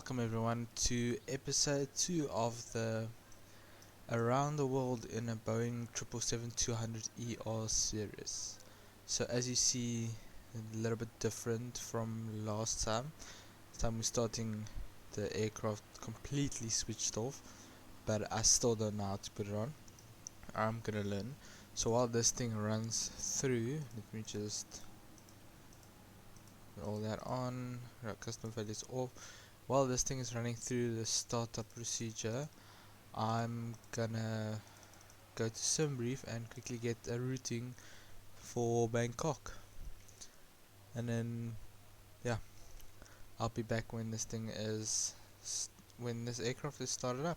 welcome everyone to episode 2 of the Around the World in a Boeing 777-200ER series. So as you see, a little bit different from last time. This time we're starting the aircraft completely switched off, but I still don't know how to put it on. I'm gonna learn. So while this thing runs through, let me just put all that on, custom values off. While this thing is running through the startup procedure, I'm gonna go to SimBrief and quickly get a routing for Bangkok, and then yeah, I'll be back when this thing is when this aircraft is started up.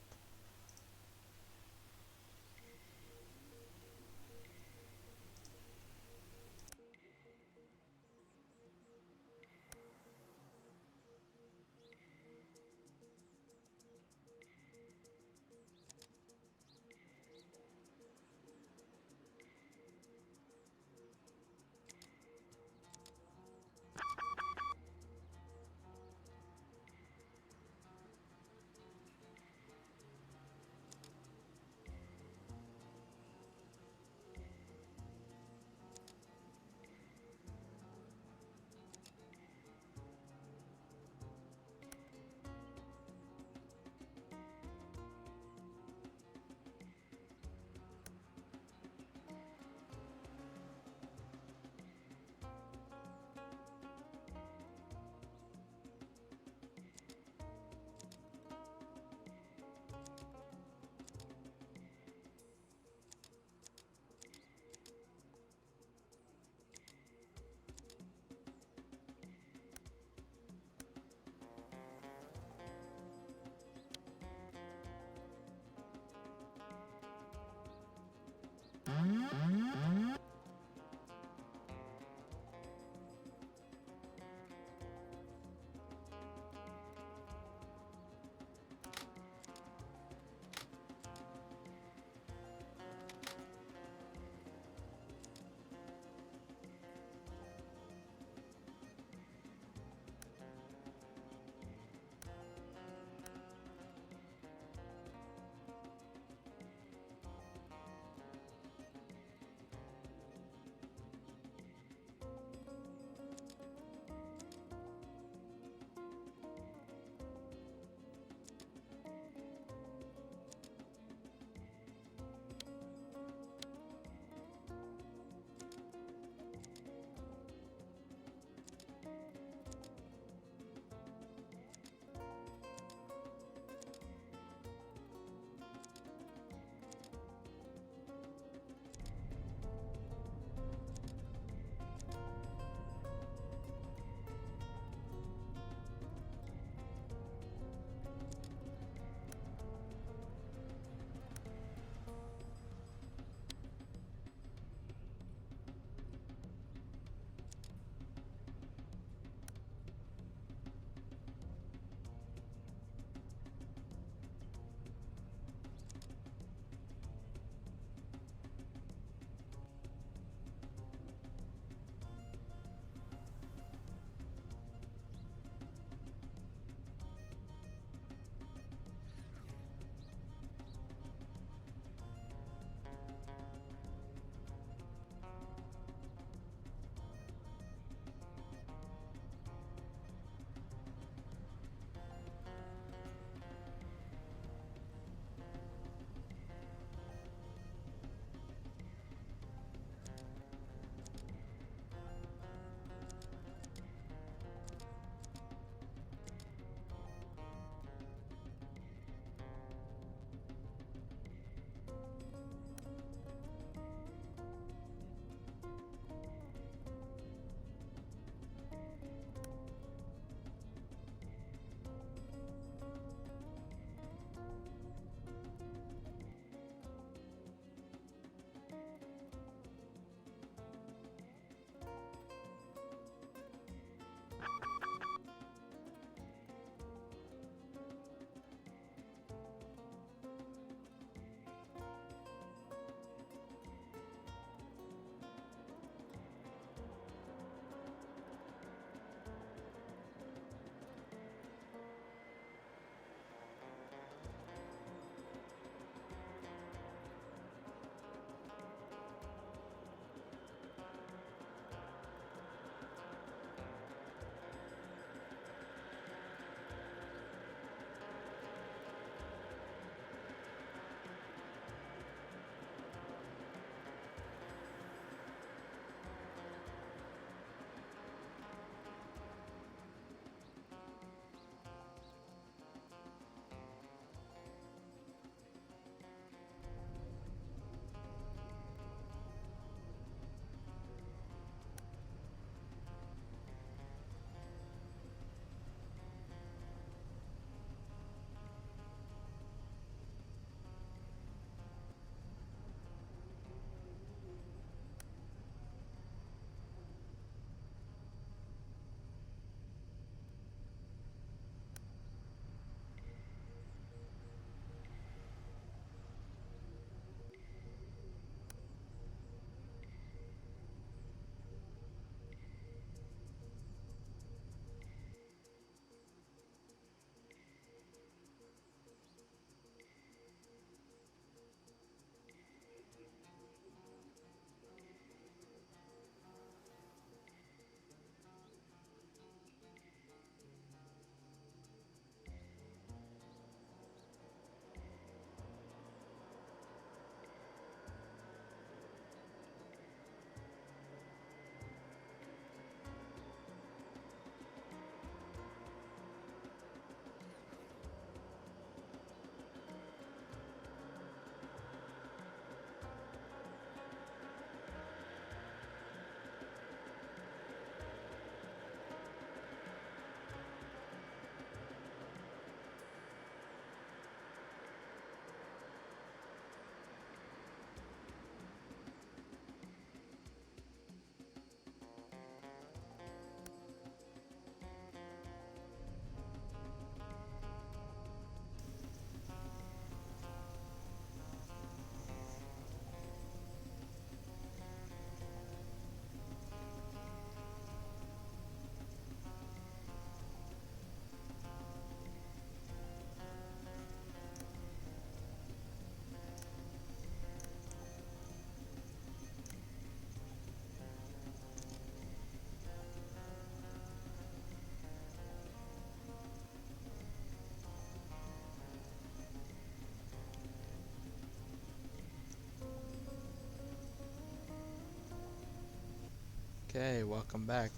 Okay, welcome back.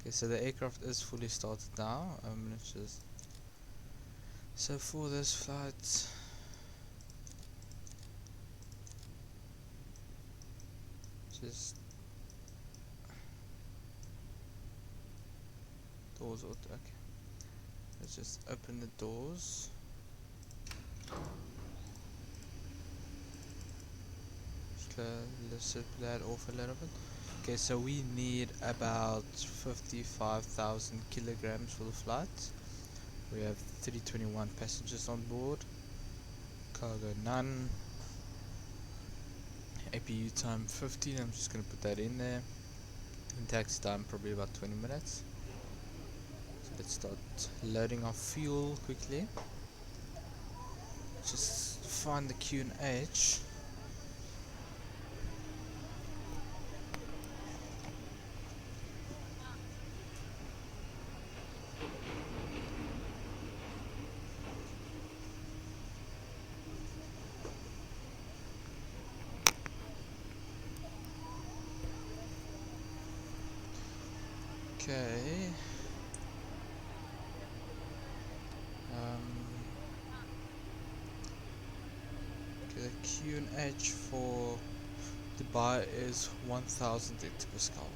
Okay, so the aircraft is fully started now. Let's just so for this flight, just doors auto. Okay, let's just open the doors. Let's slip that off a little bit. Okay, so we need about 55,000 kilograms for the flight. We have 321 passengers on board. Cargo none. APU time 15. I'm just gonna put that in there. And taxi time probably about 20 minutes. So let's start loading our fuel quickly. Just find the QNH. Okay. Okay, the QNH for Dubai is 1000 hectopascal.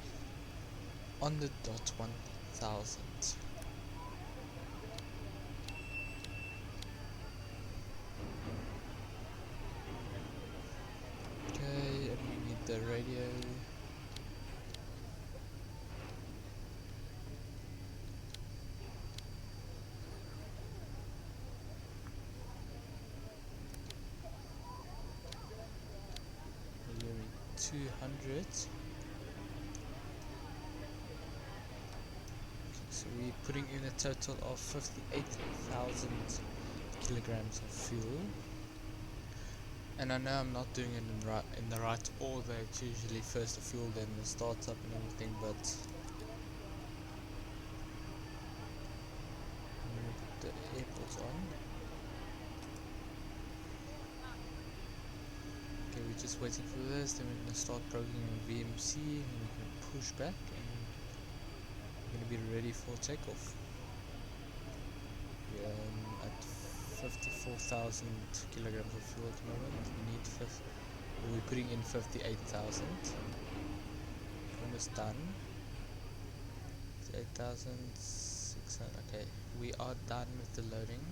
On the dot 1000. Okay, and we need the radio. Radio 200. So we're putting in a total of 58,000 kilograms of fuel. And I know I'm not doing it in the right order. It's usually first the fuel, then the startup and everything, but I'm gonna put the airports on. Okay, we're just waiting for this, then we're gonna start programming VMC, and we're gonna push back, and we're gonna be ready for takeoff. We're at 54,000 kilograms of fuel at the moment. We're putting in 58,000. Almost done. 8,600. Okay, we are done with the loading,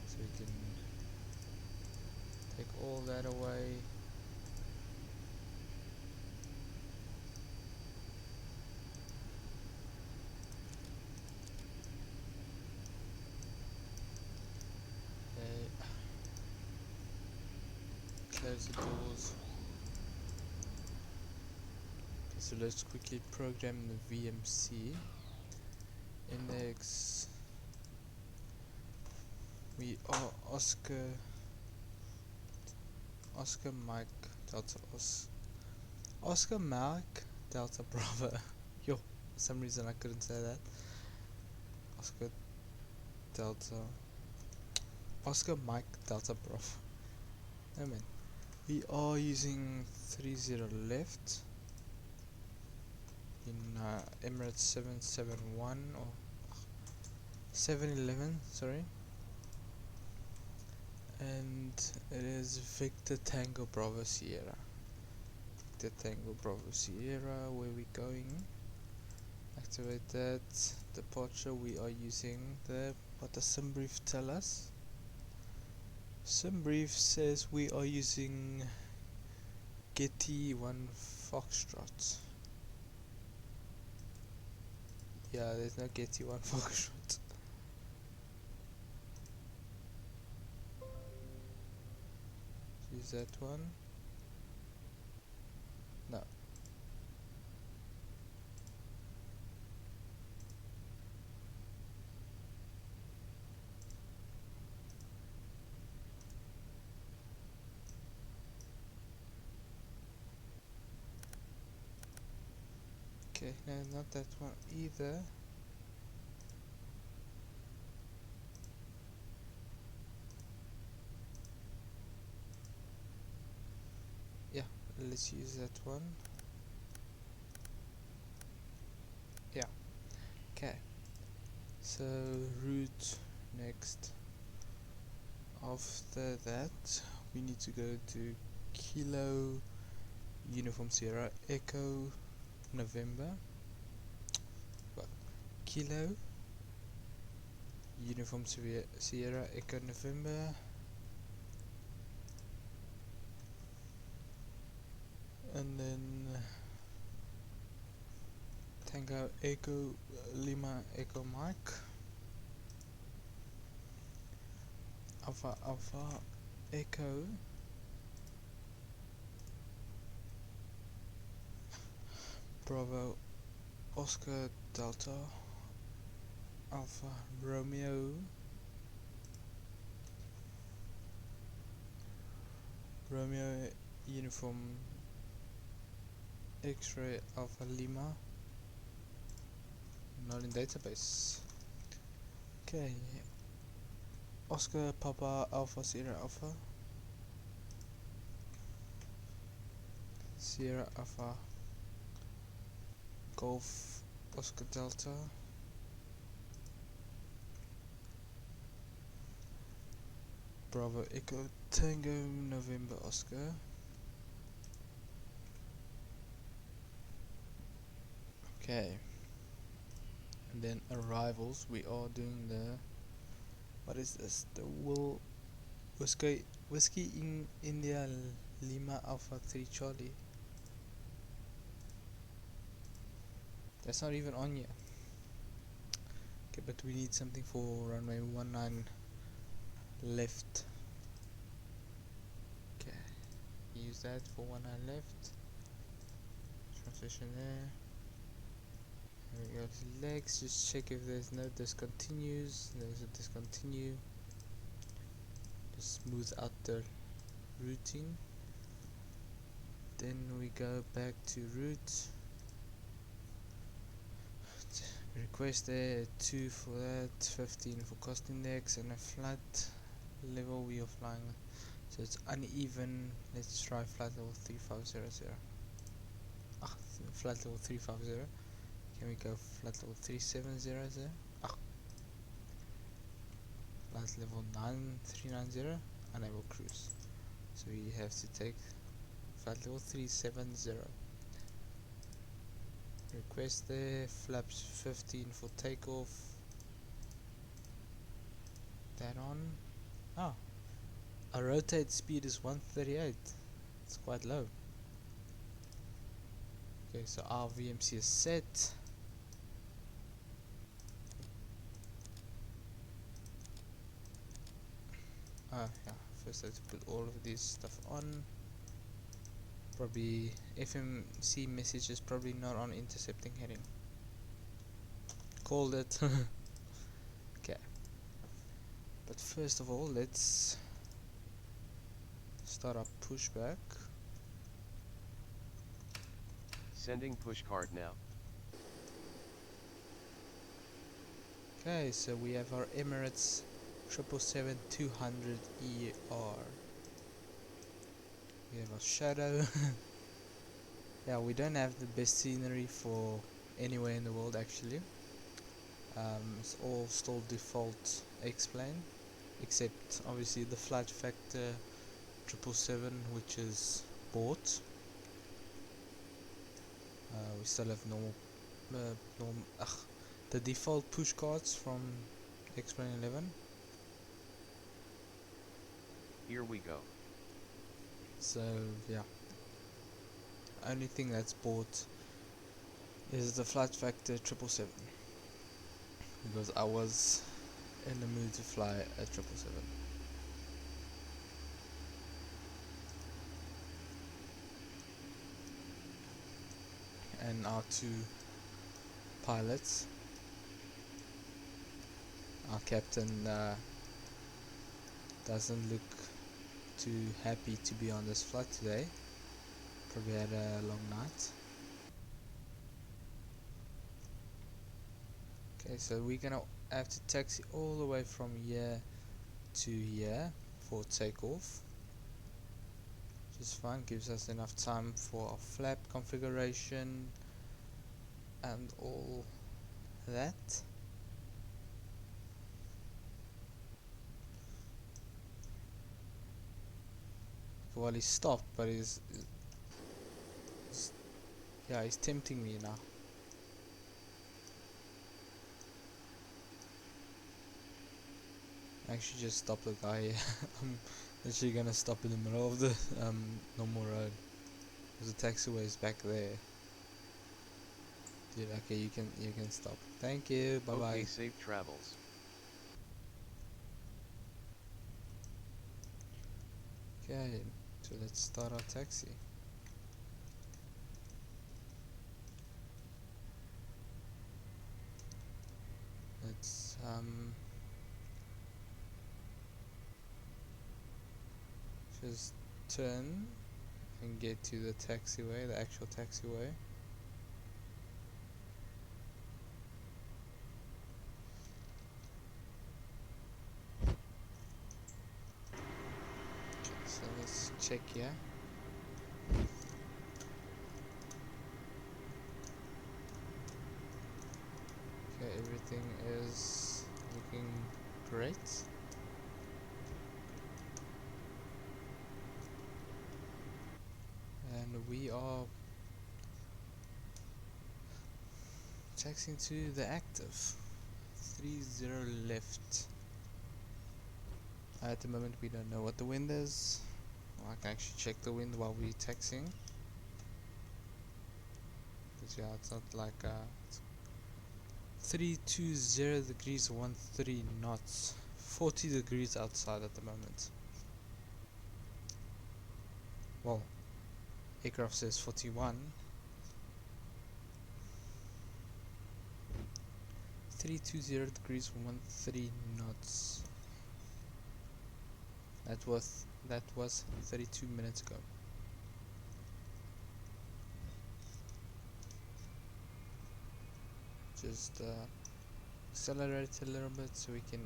so we can take all that away. Okay. Close the doors. Okay, so let's quickly program the VMC. Index. We are Oscar Mike Delta Oscar Mike Delta Bravo. Yo, for some reason I couldn't say that. Oscar Mike Delta Bravo. No man. We are using 30 left in Emirates 771 or 711, sorry. And it is Victor Tango Bravo Sierra. Victor Tango Bravo Sierra, where we going? Activate that. Departure, we are using what does SimBrief tell us? SimBrief says we are using Getty 1 Foxtrot. Yeah, there's no Getty 1 Foxtrot. Use that one. No. Okay, no, not that one either. Yeah, let's use that one. Okay, so route next. After that, we need to go to Kilo Uniform Sierra Echo November. Well, Kilo Uniform Sierra Echo November, and then Tango Echo Lima Echo Mike, Alpha Alpha Echo Bravo Oscar Delta Alpha Romeo Uniform X-ray Alpha Lima, not in database. Okay, Oscar Papa Alpha Sierra Alpha Sierra Alpha Golf Oscar Delta Bravo Echo Tango November Oscar. Okay, and then arrivals, we are doing the, what is this, the Whiskey in India Lima Alpha 3 Charlie. That's not even on here. Okay, but we need something for runway 19 left. Okay, use that for 19 left. Transition there. There we go to legs, just check if there's no discontinues. There's a discontinue. Just smooth out the routing. Then we go back to route. Request there 2 for that, 15 for cost index, and a flat level we are flying. So it's uneven. Let's try flat level 3500. Flat level 350. Can we go flat level 3700? Flat level 9390. Unable cruise. So we have to take flat level 370. Request there, flaps 15 for takeoff. That on. Oh, our rotate speed is 138. It's quite low. Okay, so our VMC is set. Yeah, first I have to put all of this stuff on. Probably FMC message is probably not on intercepting heading. Called it. Okay, but first of all, let's start our pushback. Sending push card now. Okay, so we have our Emirates 777-200 ER. We have our shadow. Yeah, we don't have the best scenery for anywhere in the world actually. It's all still default X-plane, except obviously the flight factor 777, which is bought. We still have the default push cards from X-plane 11. Here we go. So yeah, only thing that's bought is the flight factor 777, because I was in the mood to fly a 777. And our two pilots, our captain doesn't look too happy to be on this flight today. Probably had a long night. Okay, so we're gonna have to taxi all the way from here to here for takeoff, which is fine, gives us enough time for our flap configuration and all that. Well, he stopped, but yeah, he's tempting me now. Actually, just stop the guy here. I'm literally gonna stop in the middle of the normal road. There's a taxiway is back there. Dude, okay, you can stop. Thank you. Bye bye. Okay, safe travels. Okay, so let's start our taxi. Let's just turn and get to the taxiway, the actual taxiway. So let's check here. Okay, everything is looking great. And we are taxiing to the active. 30 left. At the moment we don't know what the wind is. I can actually check the wind while we're taxiing. But yeah, it's not like it's 320 degrees 13 knots. 40 degrees outside at the moment. Well, aircraft says 41. 320 degrees 13 knots. That was 32 minutes ago. Just accelerate a little bit so we can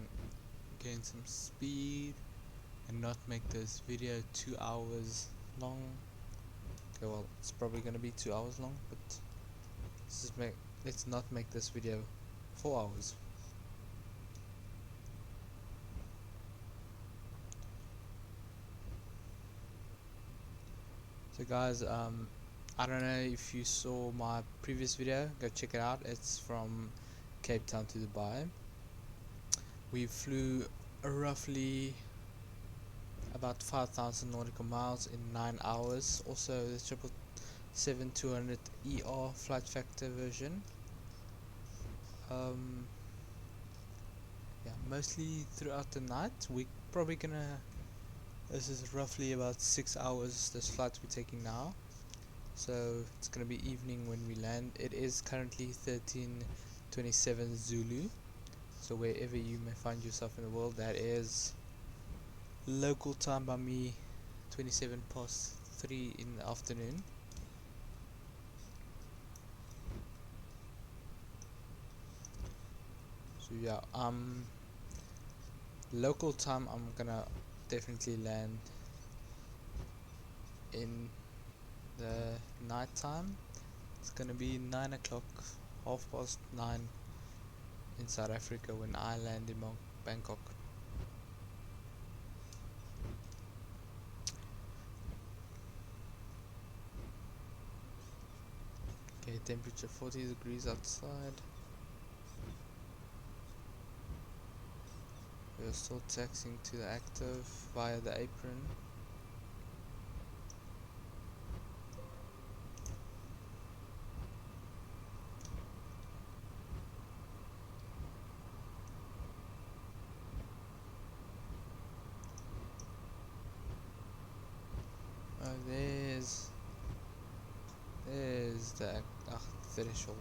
gain some speed and not make this video 2 hours long. Okay, well, it's probably gonna be 2 hours long, but let's not make this video 4 hours. So guys, I don't know if you saw my previous video, go check it out. It's from Cape Town to Dubai. We flew roughly about 5,000 nautical miles in 9 hours. Also the 777-200 ER flight factor version. Yeah, mostly throughout the night. We probably gonna, this is roughly about 6 hours this flight we're taking now, so it's gonna be evening when we land. It is currently 13:27 Zulu, so wherever you may find yourself in the world, that is local time by me 3 in the afternoon. So yeah, local time I'm gonna definitely land in the night time. It's gonna be 9 o'clock, 9:30 in South Africa when I land in Bangkok. Okay, temperature 40 degrees outside. We are still taxiing to the active via the apron. Oh, there's the threshold.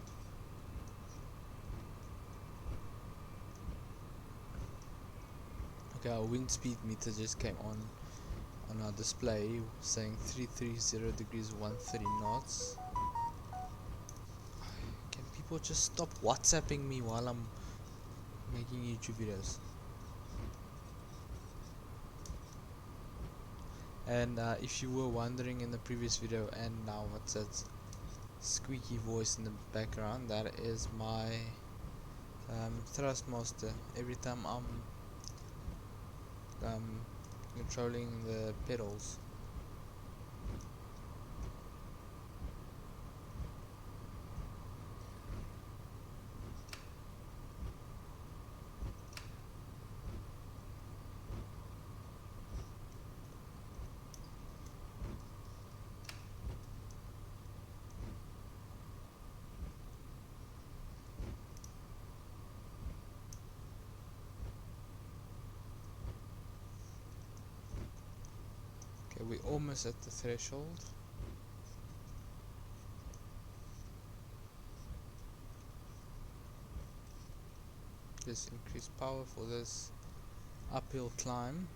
Okay, our wind speed meter just came on our display saying 330 degrees 13 knots. Can people just stop WhatsApping me while I'm making YouTube videos? And if you were wondering in the previous video and now what's that squeaky voice in the background, that is my Thrustmaster. Every time I'm controlling the pedals. Okay, we're almost at the threshold. Just increase power for this uphill climb.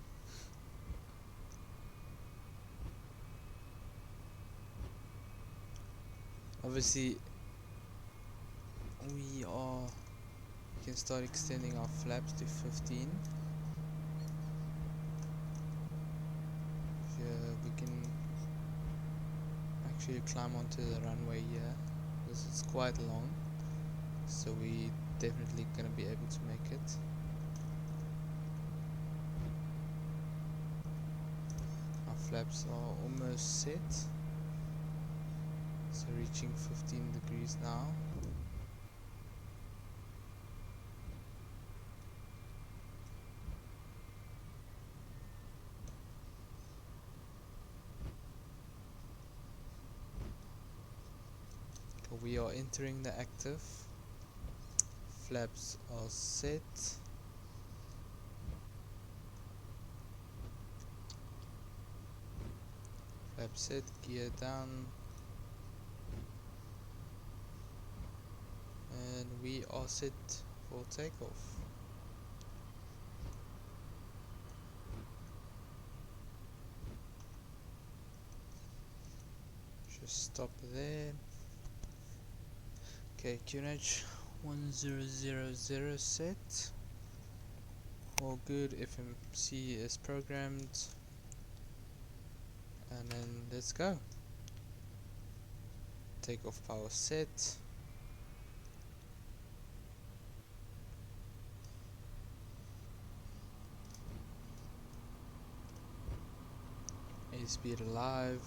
Obviously, we can start extending our flaps to 15. Here we can actually climb onto the runway here. This is quite long, so we definitely gonna be able to make it. Our flaps are almost set, so reaching 15 degrees now. We are entering the active. Flaps are set. Flap set, gear down. And we are set for takeoff. Just stop there. Okay, QNH 1000 set. All good, FMC is programmed. And then let's go. Takeoff power set. Speed alive.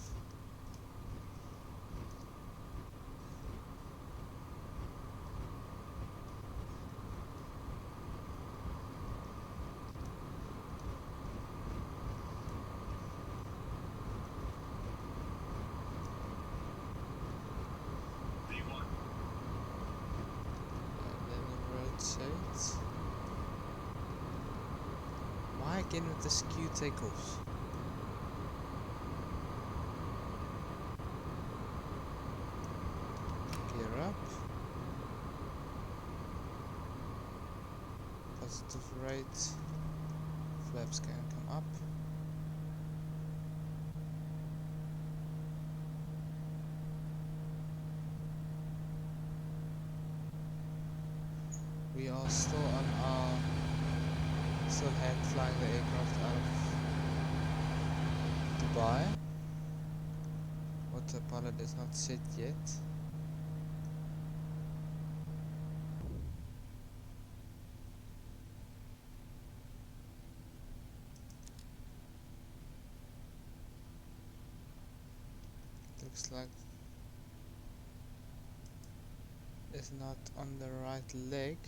Rotate. Why again with the skew takeoffs? Gear up. Positive rate. Flaps can come up. We are still on our hand flying the aircraft out of Dubai. Autopilot is not set yet. Looks like it's not on the right leg.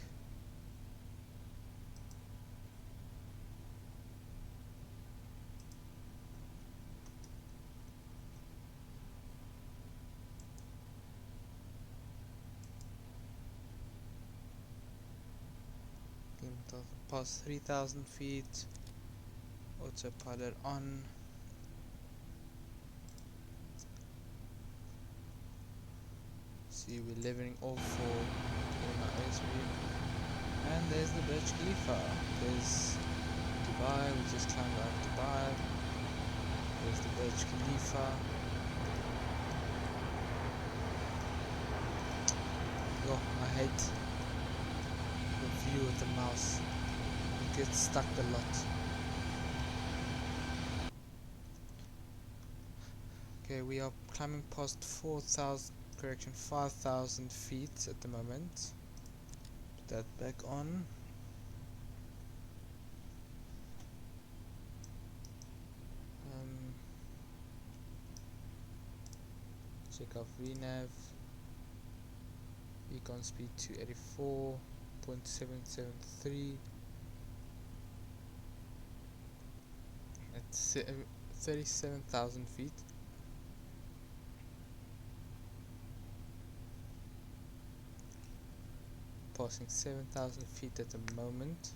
Past 3,000 feet. Autopilot on. See, we're leveling off for getting our airspeed. And there's the Burj Khalifa. There's Dubai. We just climbed out of Dubai. There's the Burj Khalifa. Oh, I hate the view of the mouse. It gets stuck a lot. Okay, we are climbing past 5,000 feet at the moment. that back on. Check off VNav. Econ speed 284.773 at 37,000 feet. Passing 7,000 feet at the moment.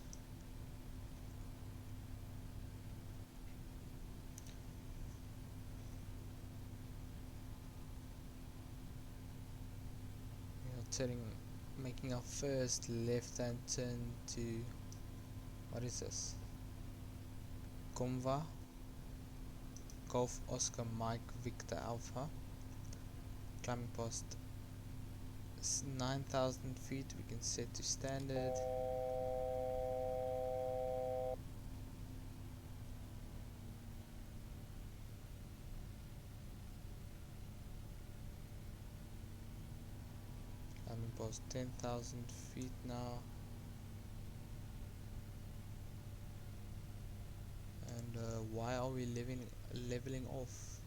Making our first left-hand turn to, what is this? Comva Golf Oscar Mike Victor Alpha. Climbing past 9,000 feet, we can set to standard. Climbing past 10,000 feet now. And why are we leveling off?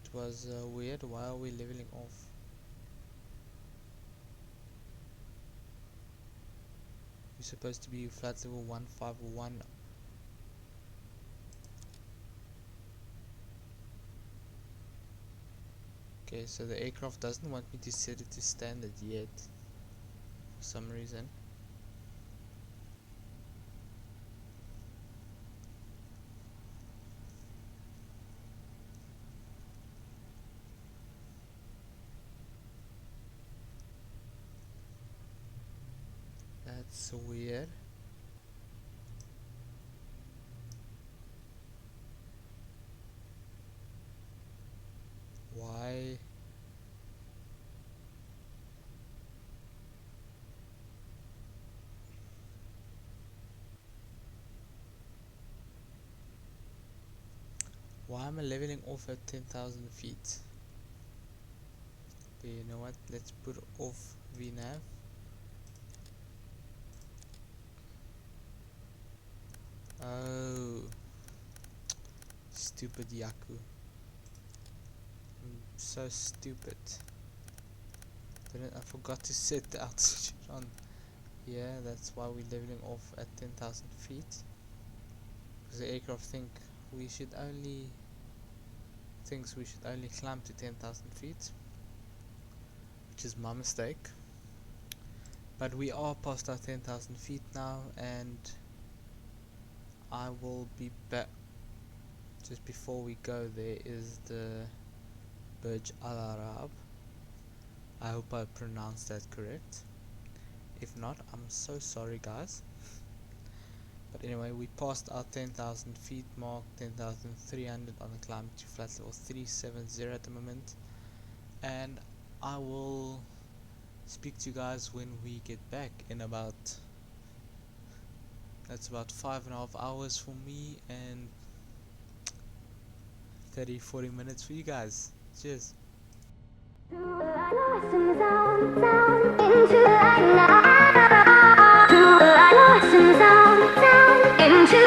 It was weird. Why are we leveling off? You're supposed to be flight level 151. Okay, so the aircraft doesn't want me to set it to standard yet, for some reason. That's weird. Why? Why am I leveling off at 10,000 feet? Okay, you know what? Let's put off VNav. Oh, stupid Yaku. I'm so stupid. I forgot to set the altitude on. Yeah, that's why we're leveling off at 10,000 feet. Because the aircraft thinks we should only climb to 10,000 feet, which is my mistake. But we are past our 10,000 feet now, and I will be back. Just before we go, there is the Burj Al Arab. I hope I pronounced that correct. If not, I'm so sorry, guys. But anyway, we passed our 10,000 feet mark, 10,300 on the climb to flight level 370 at the moment. And I will speak to you guys when we get back in about, that's about 5.5 hours for me and 30-40 minutes for you guys. Cheers. Into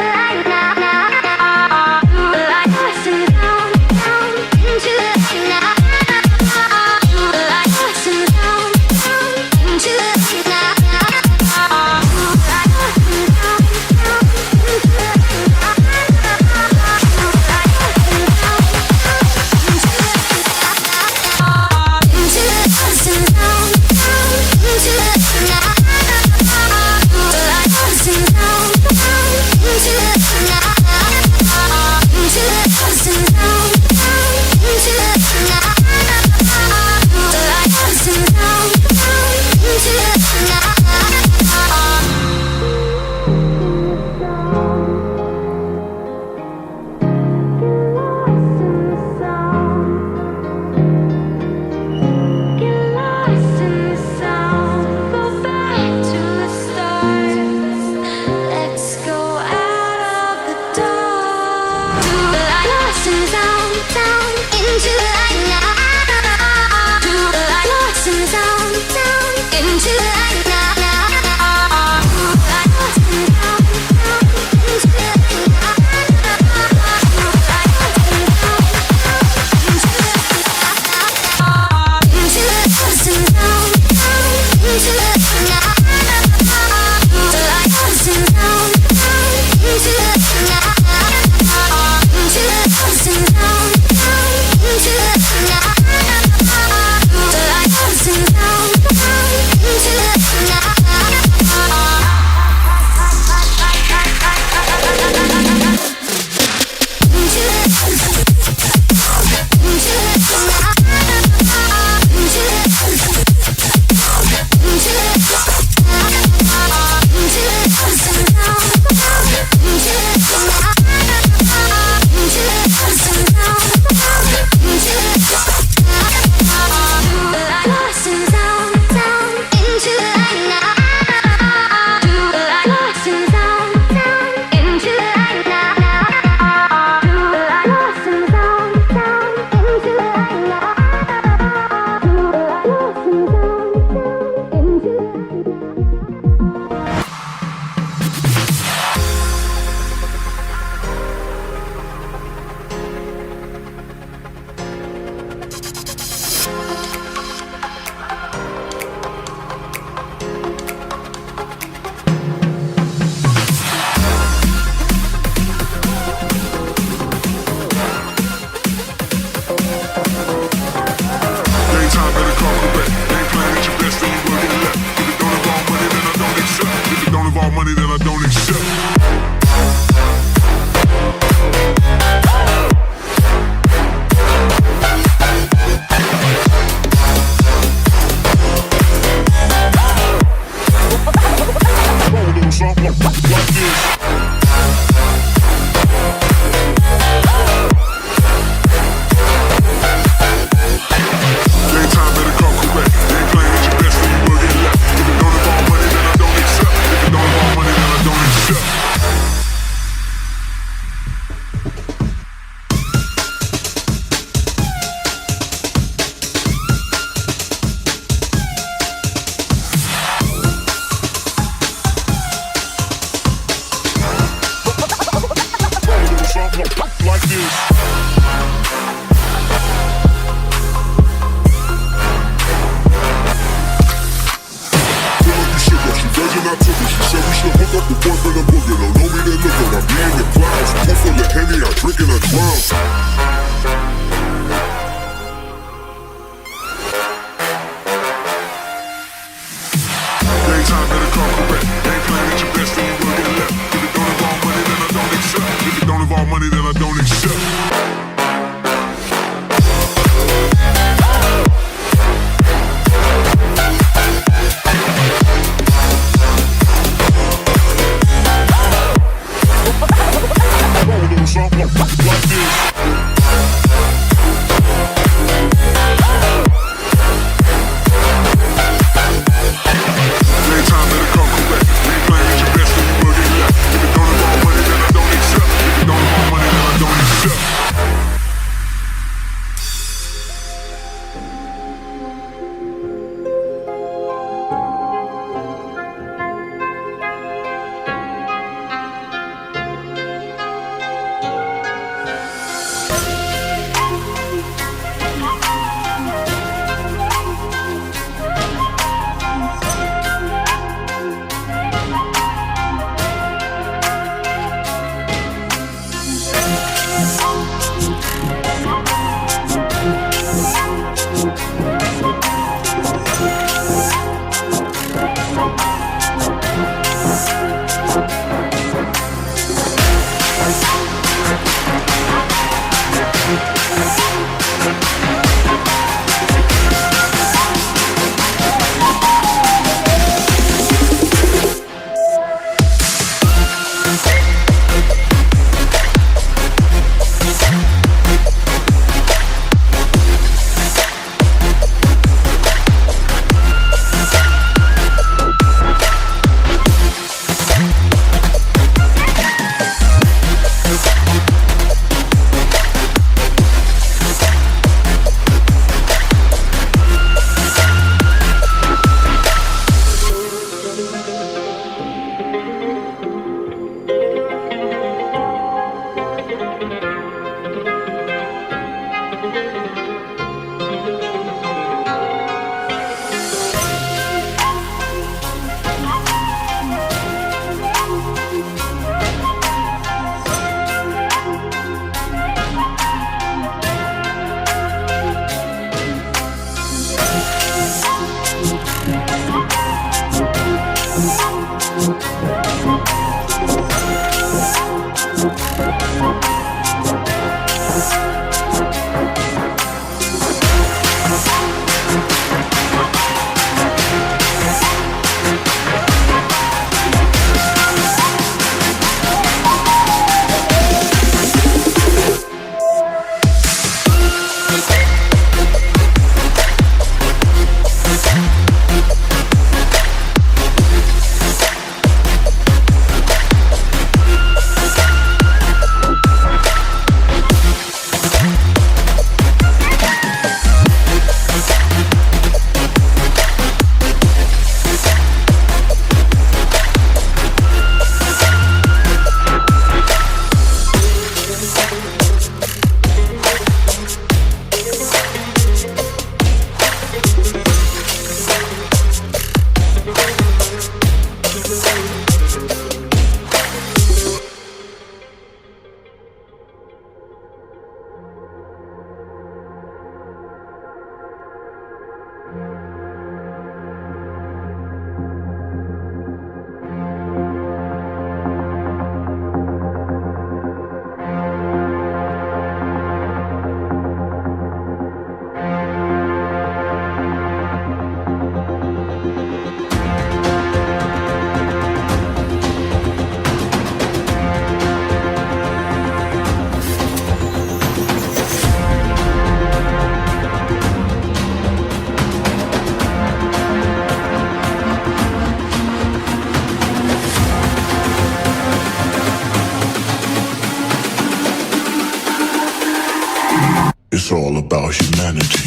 It's all about humanity.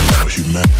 About humanity.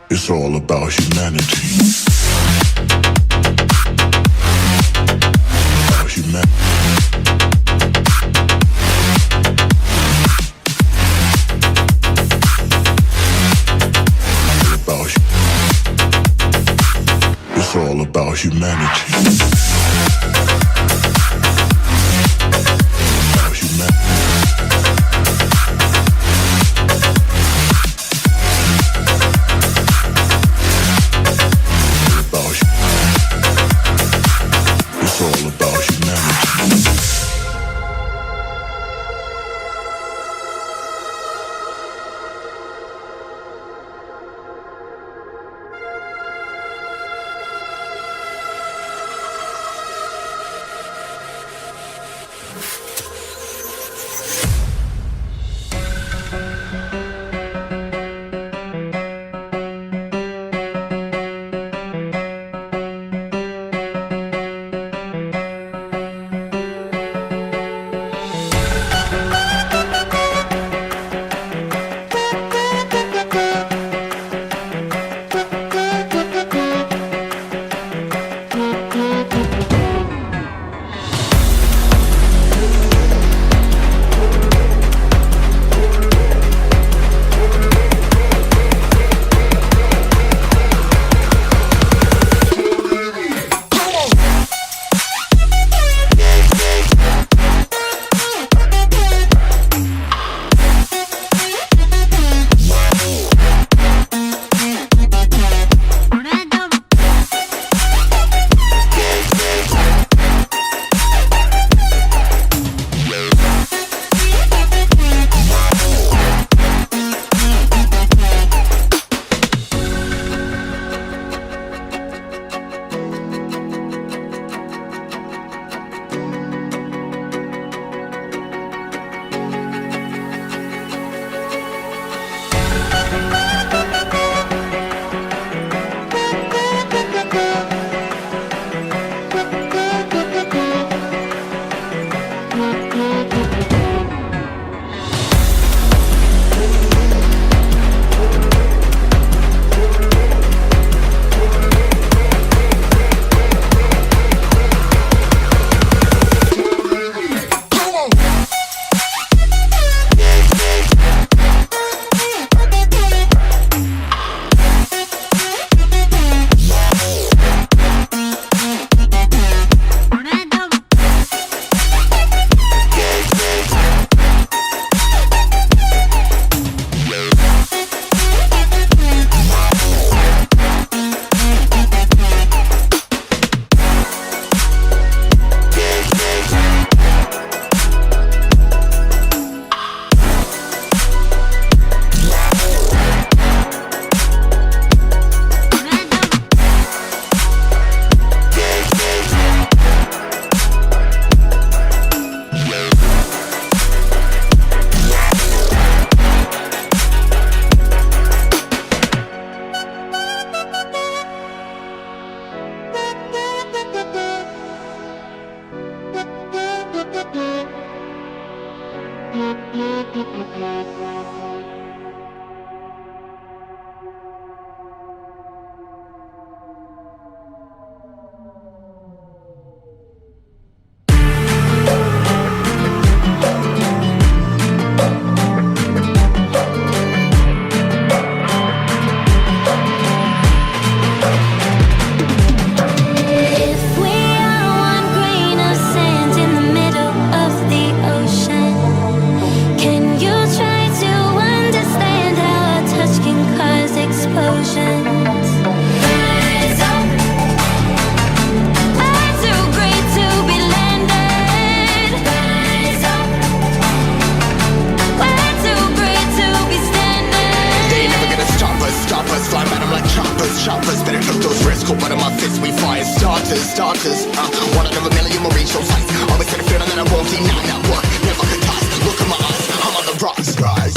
It's all about humanity. About humanity. It's all about humanity. About humanity. It's all about humanity. Choppers, better took those risks. Cold blood in my fists, we fire starters. One out of a million will reach those heights. Always got a feeling that I won't deny that work. Never could toss. Look in my eyes, I'm on the rocks, guys.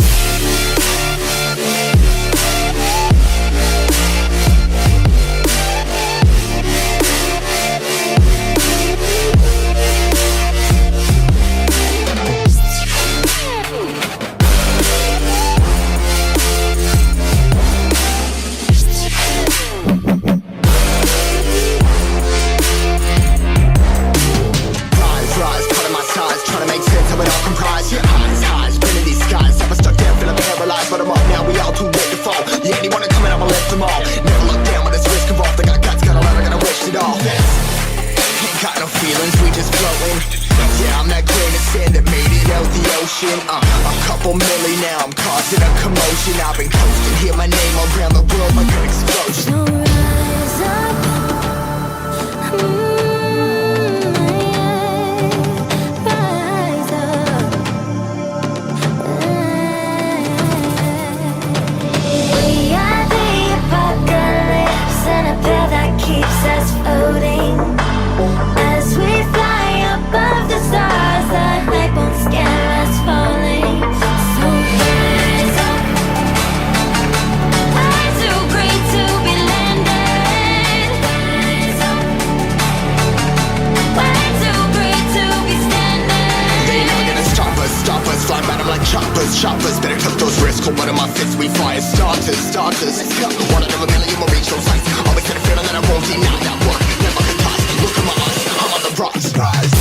Yeah, anyone to come in, I'ma lift them all. Never look down when it's risk involved. I got guts, got a lot, I gotta wish it all. Ain't got no feelings, we just floating. Yeah, I'm that grain of sand that made it out the ocean. A couple milli now, I'm causing a commotion. I've been coasting, hear my name around the world like an explosion. So rise up, rise up. We are the apocalypse, and a pill that keeps us floating. As we fly above the stars, the light won't scare us falling. So rise up. Way too great to be landed. Rise up. Way too great to be standing. They never gonna stop us, fly by them like choppers. Better cut those risks, cold blood in my fists, we fire starters. Let's go. One out of a million, we'll reach those heights. Always had a feeling that I won't deny that work. Never could toss, look at my eyes, I'm on the rocks, rise.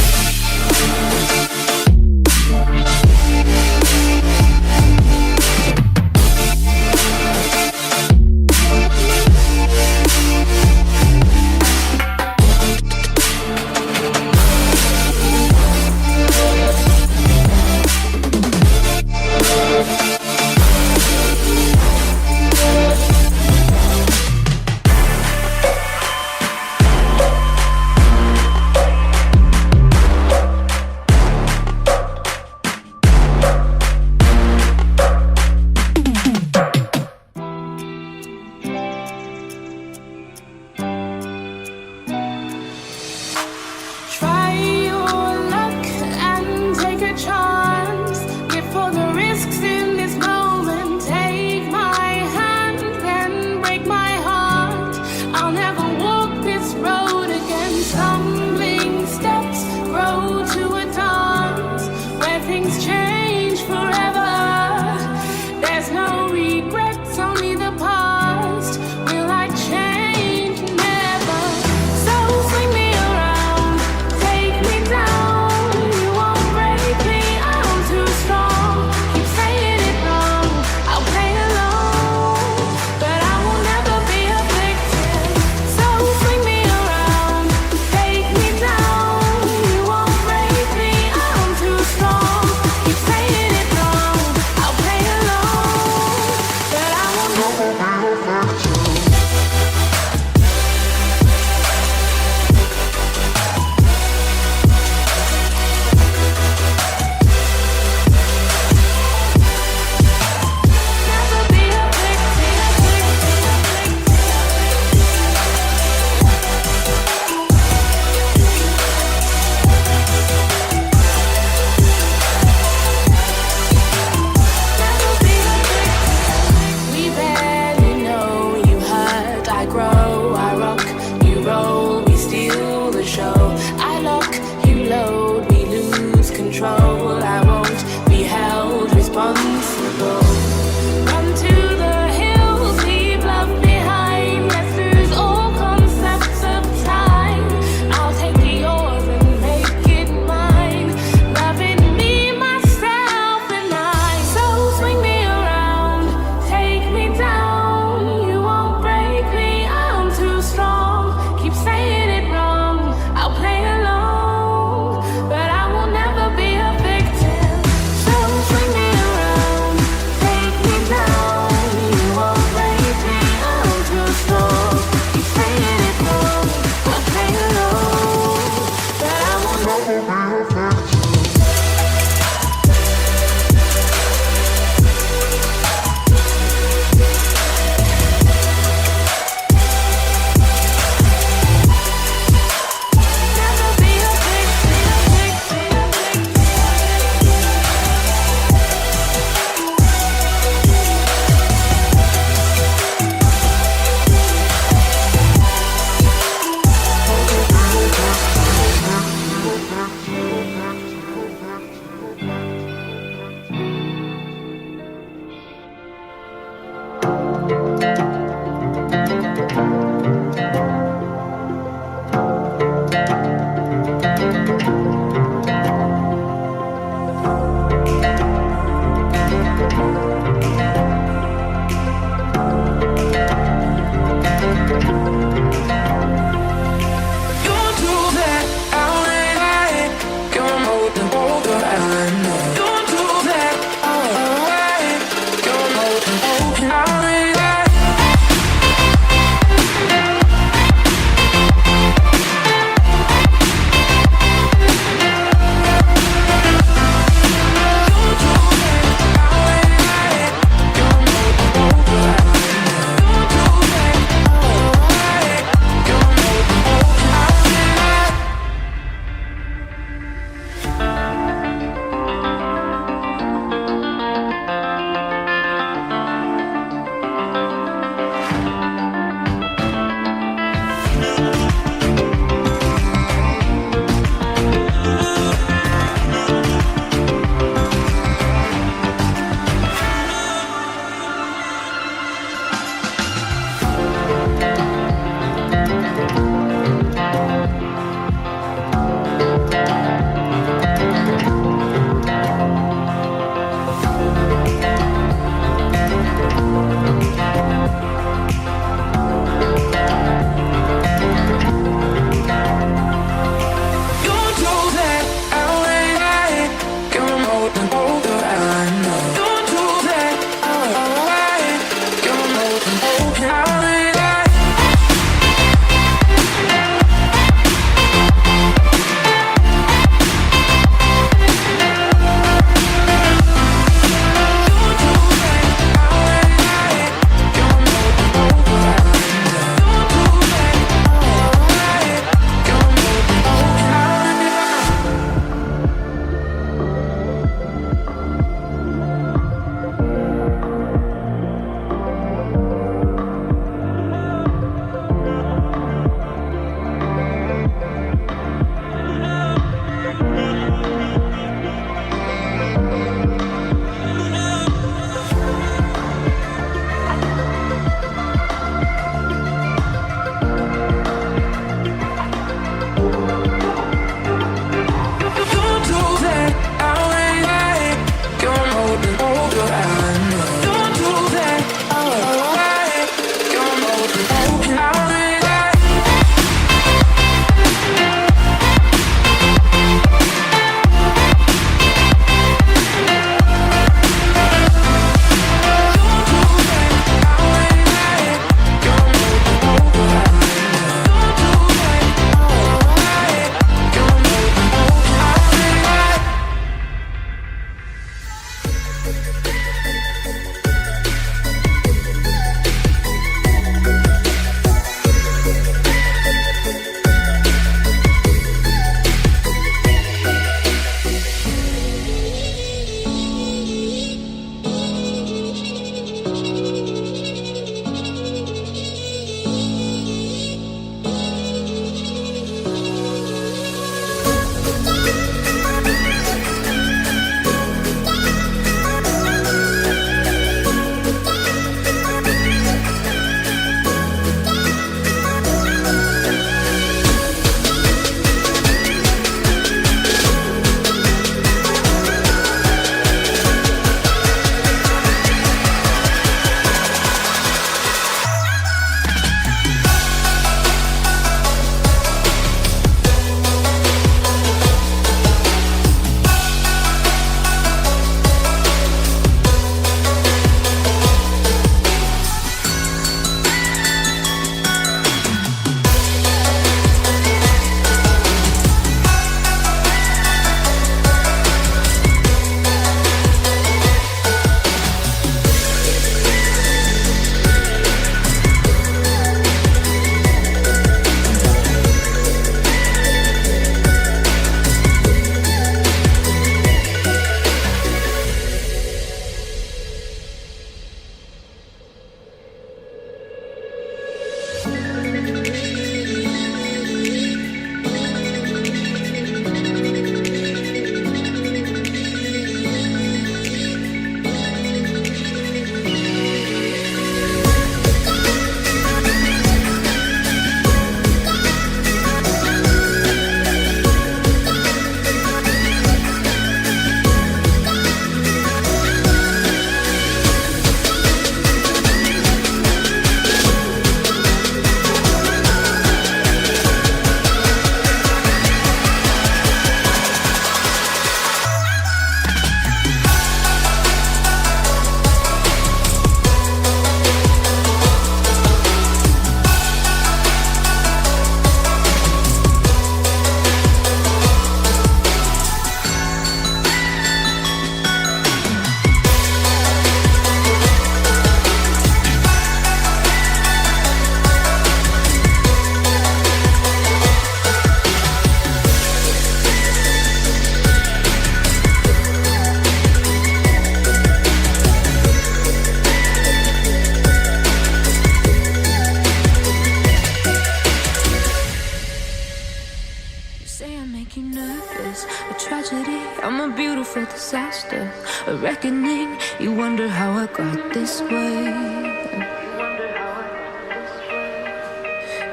for disaster, a reckoning. You wonder how I got this way.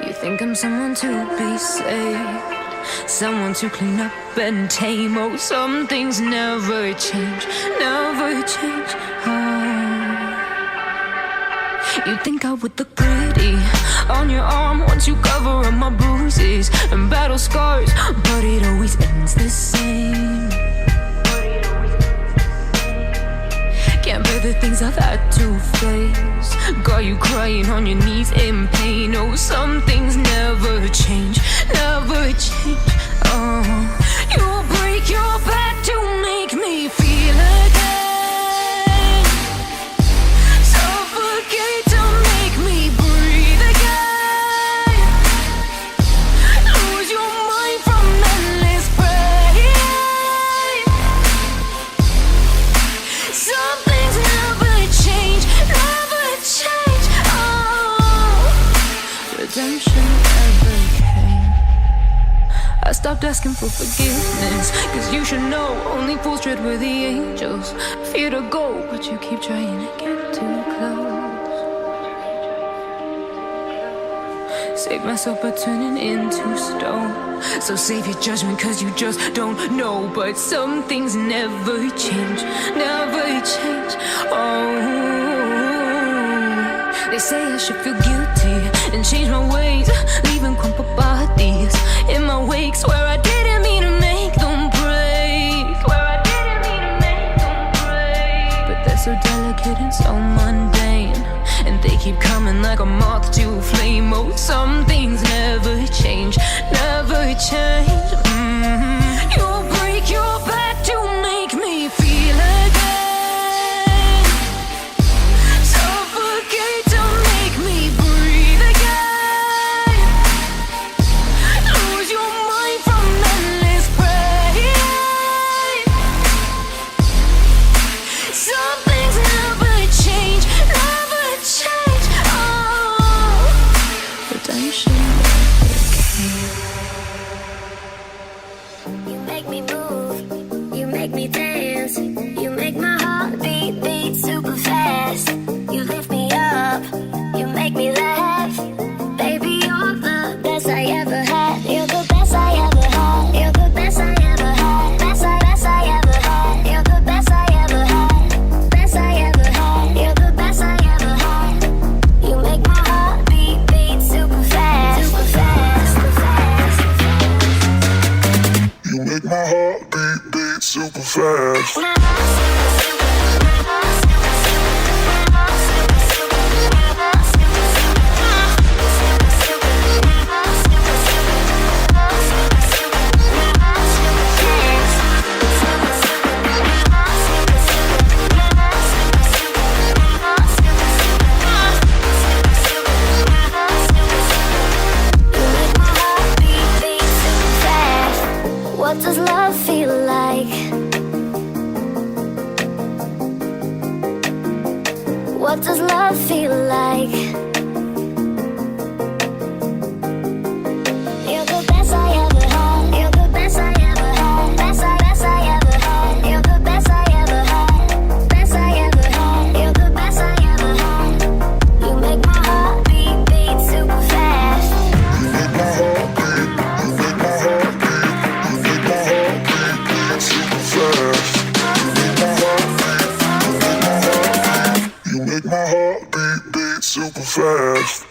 You think I'm someone to be saved, someone to clean up and tame. Oh, some things never change, never change. Oh, you think I would look pretty on your arm once you cover up my bruises and battle scars, but it always ends the same. Can't bear the things I've had to face, got you crying on your knees in pain. Oh, some things never change, never change. Oh, you'll break your back to make me feel again, suffocate to make me breathe again, lose your mind from endless pain. Some things never change, never change. Oh, redemption never came. I stopped asking for forgiveness, cause you should know only fools tread where the angels fear to go, but you keep trying to get too close. Save myself by turning into stone, so save your judgment cause you just don't know. But some things never change, never change. Oh, they say I should feel guilty and change my ways, leaving crumpled bodies in my wake. Swear I didn't mean to make them break, swear I didn't mean to make them break. But they're so delicate and so mundane, and they keep coming like a moth to flame. Oh, some things never change, never change. You'll break your back to make me feel again, suffocate to make me breathe again, lose your mind from endless pain. Some things never change, never change. Oh, redemption never came. You make me move, you make me dance, you make my heart beat super fast. You lift me up, you make me laugh. Baby, you're the best I ever had. You're the best I ever had. You're the best I ever had. Best I ever had. You're the best I ever had. Best I ever had. You're the best I ever had. You make my heart beat super fast. Super fast. Super fast. You make my heart beat super fast. What does love feel like? What does love feel like? You're the best I ever had. You're the best I ever had. Best I ever had. You're the best I ever had. Best I ever had. You're the best I ever had. You make my heart beat super fast. You make my heart beat, you make my heart beat, you make my heart beat super fast. You make my heart beat, you make my heart beat super fast.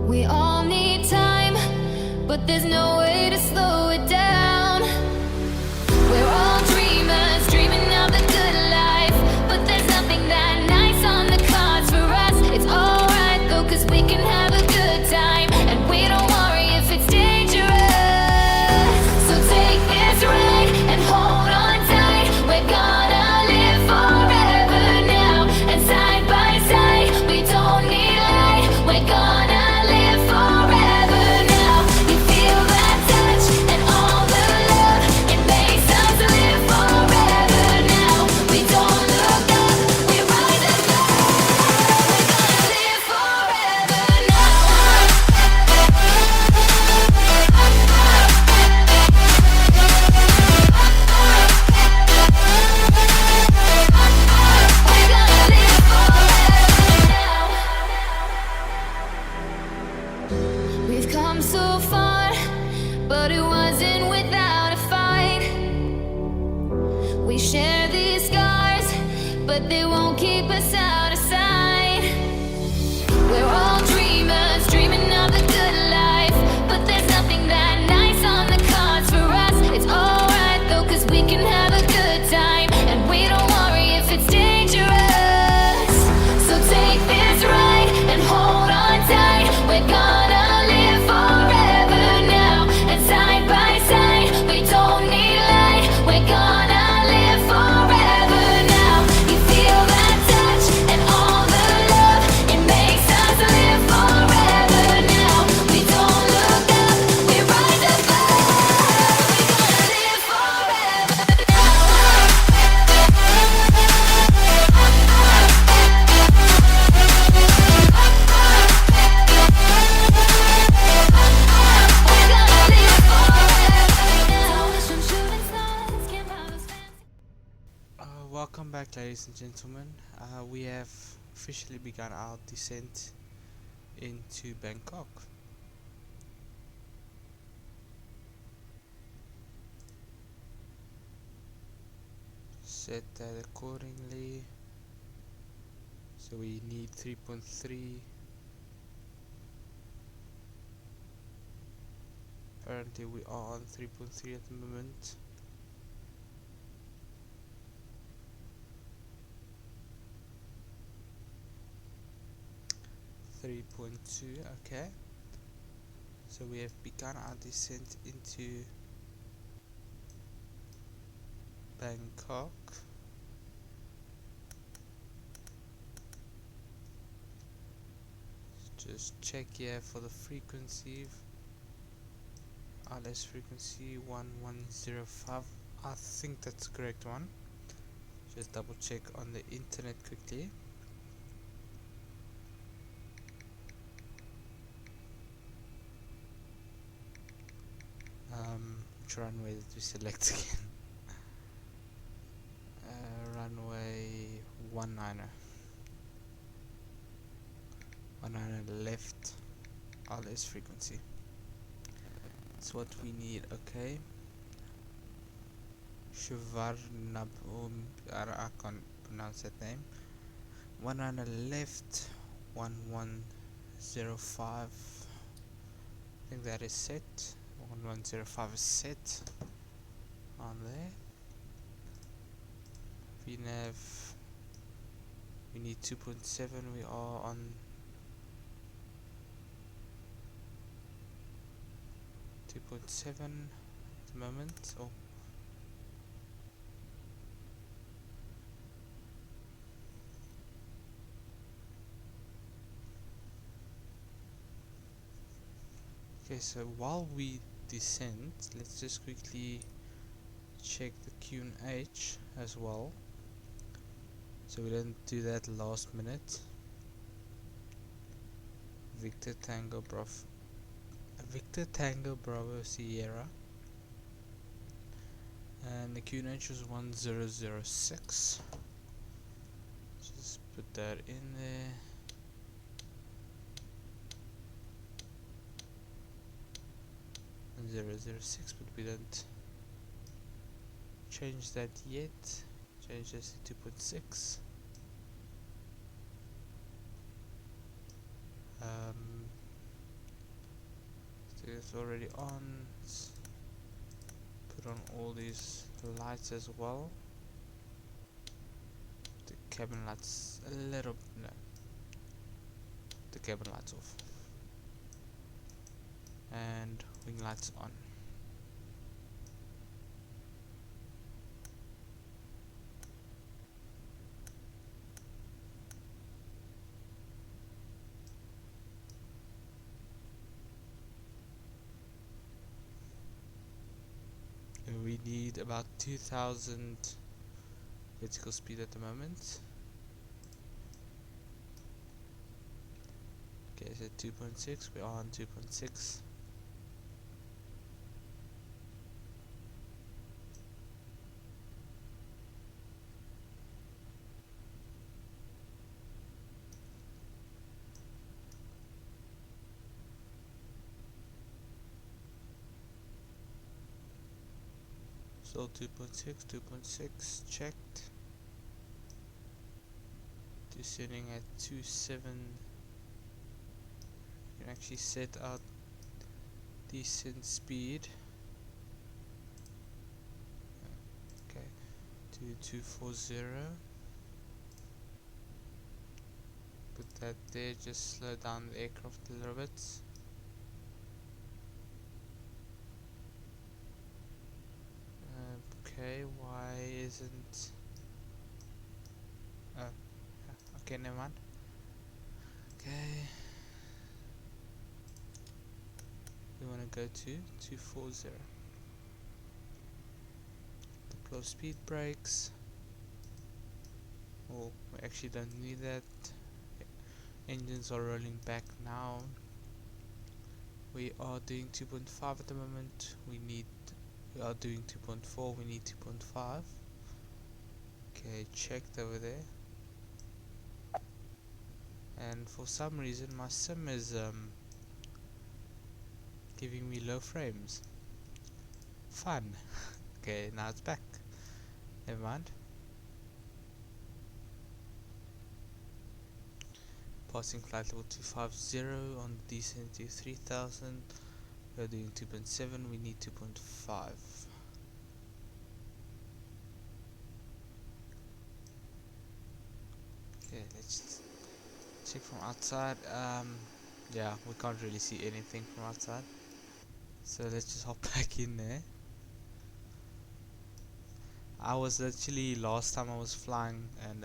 We all need time, but there's no way to slow it down. We're all dreamers, dreaming of the good life, but there's nothing that nice on the cards for us. It's alright though, 'cause we can have a good time, and we don't worry if it's dangerous. So take this ride and hold on tight. We're gonna live forever now, and side by side, we don't need light. We're gonna live forever now. You feel that touch and all the love, it makes us live forever now. We don't look up, we rise above. We're gonna live forever now. We're gonna live forever now. We've come so far, but it wasn't without a fight. We share these scars, but they won't keep us out of sight. We're all dreamers, dreaming of the good life, but there's nothing that nice on the cards for us. It's alright though, 'cause we can have a good time, and we don't worry if it's dangerous. So take this ride and hold on tight. We're gonna live forever now, and side by side, we don't need light. We're gonna live forever now. You feel that touch and all the love, it makes us live forever now. We don't look up, we rise above. We're gonna live forever now. We're gonna live forever now. Some shooting stars can't buy those fancy. Welcome back, ladies and gentlemen. We have officially begun our descent into Bangkok. Set that accordingly. So we need 3.3. Apparently we are on 3.3 at the moment. Okay, so we have begun our descent into Bangkok. Just check here for the frequency. RLS frequency 1105. I think that's the correct one. Just double check on the internet quickly. Which runway did we select again? Runway 19er. 19er left, RLS frequency. That's what we need, okay. Shivarnab, I can't pronounce that name. 19er left, 1105. I think that is set. 1105 is set on there. VNav, we need 2.7. we are on 2.7 at the moment. Oh, okay, so while we descend, let's just quickly check the QNH as well, so we don't do that last minute. Victor Tango Bravo Sierra, and the QNH was 1006. Just put that in there. And 006, but we don't change that yet. Change this to 2.6. it's already on. Let's put on all these lights as well. The cabin lights a little, no, the cabin lights off, and wing lights on. And we need about 2000 vertical speed at the moment. Okay, so 2.6, we are on 2.6. So 2.6, checked. Descending at 2.7. You can actually set out descent speed. Okay, to 240. Put that there, just slow down the aircraft a little bit. Okay, why isn't... oh, okay, never mind. Okay, we want to go to 240. Deploy speed brakes. Oh, we actually don't need that. Engines are rolling back now. We are doing 2.5 at the moment. We are doing 2.4. We need 2.5. Okay, checked over there. And for some reason my sim is giving me low frames. Fun. Okay, now it's back. Never mind. Passing flight level 250 on descent to 3000. We're doing 2.7. We need 2.5. Okay, let's check from outside. Yeah, we can't really see anything from outside, so let's just hop back in there. I was actually, last time I was flying, and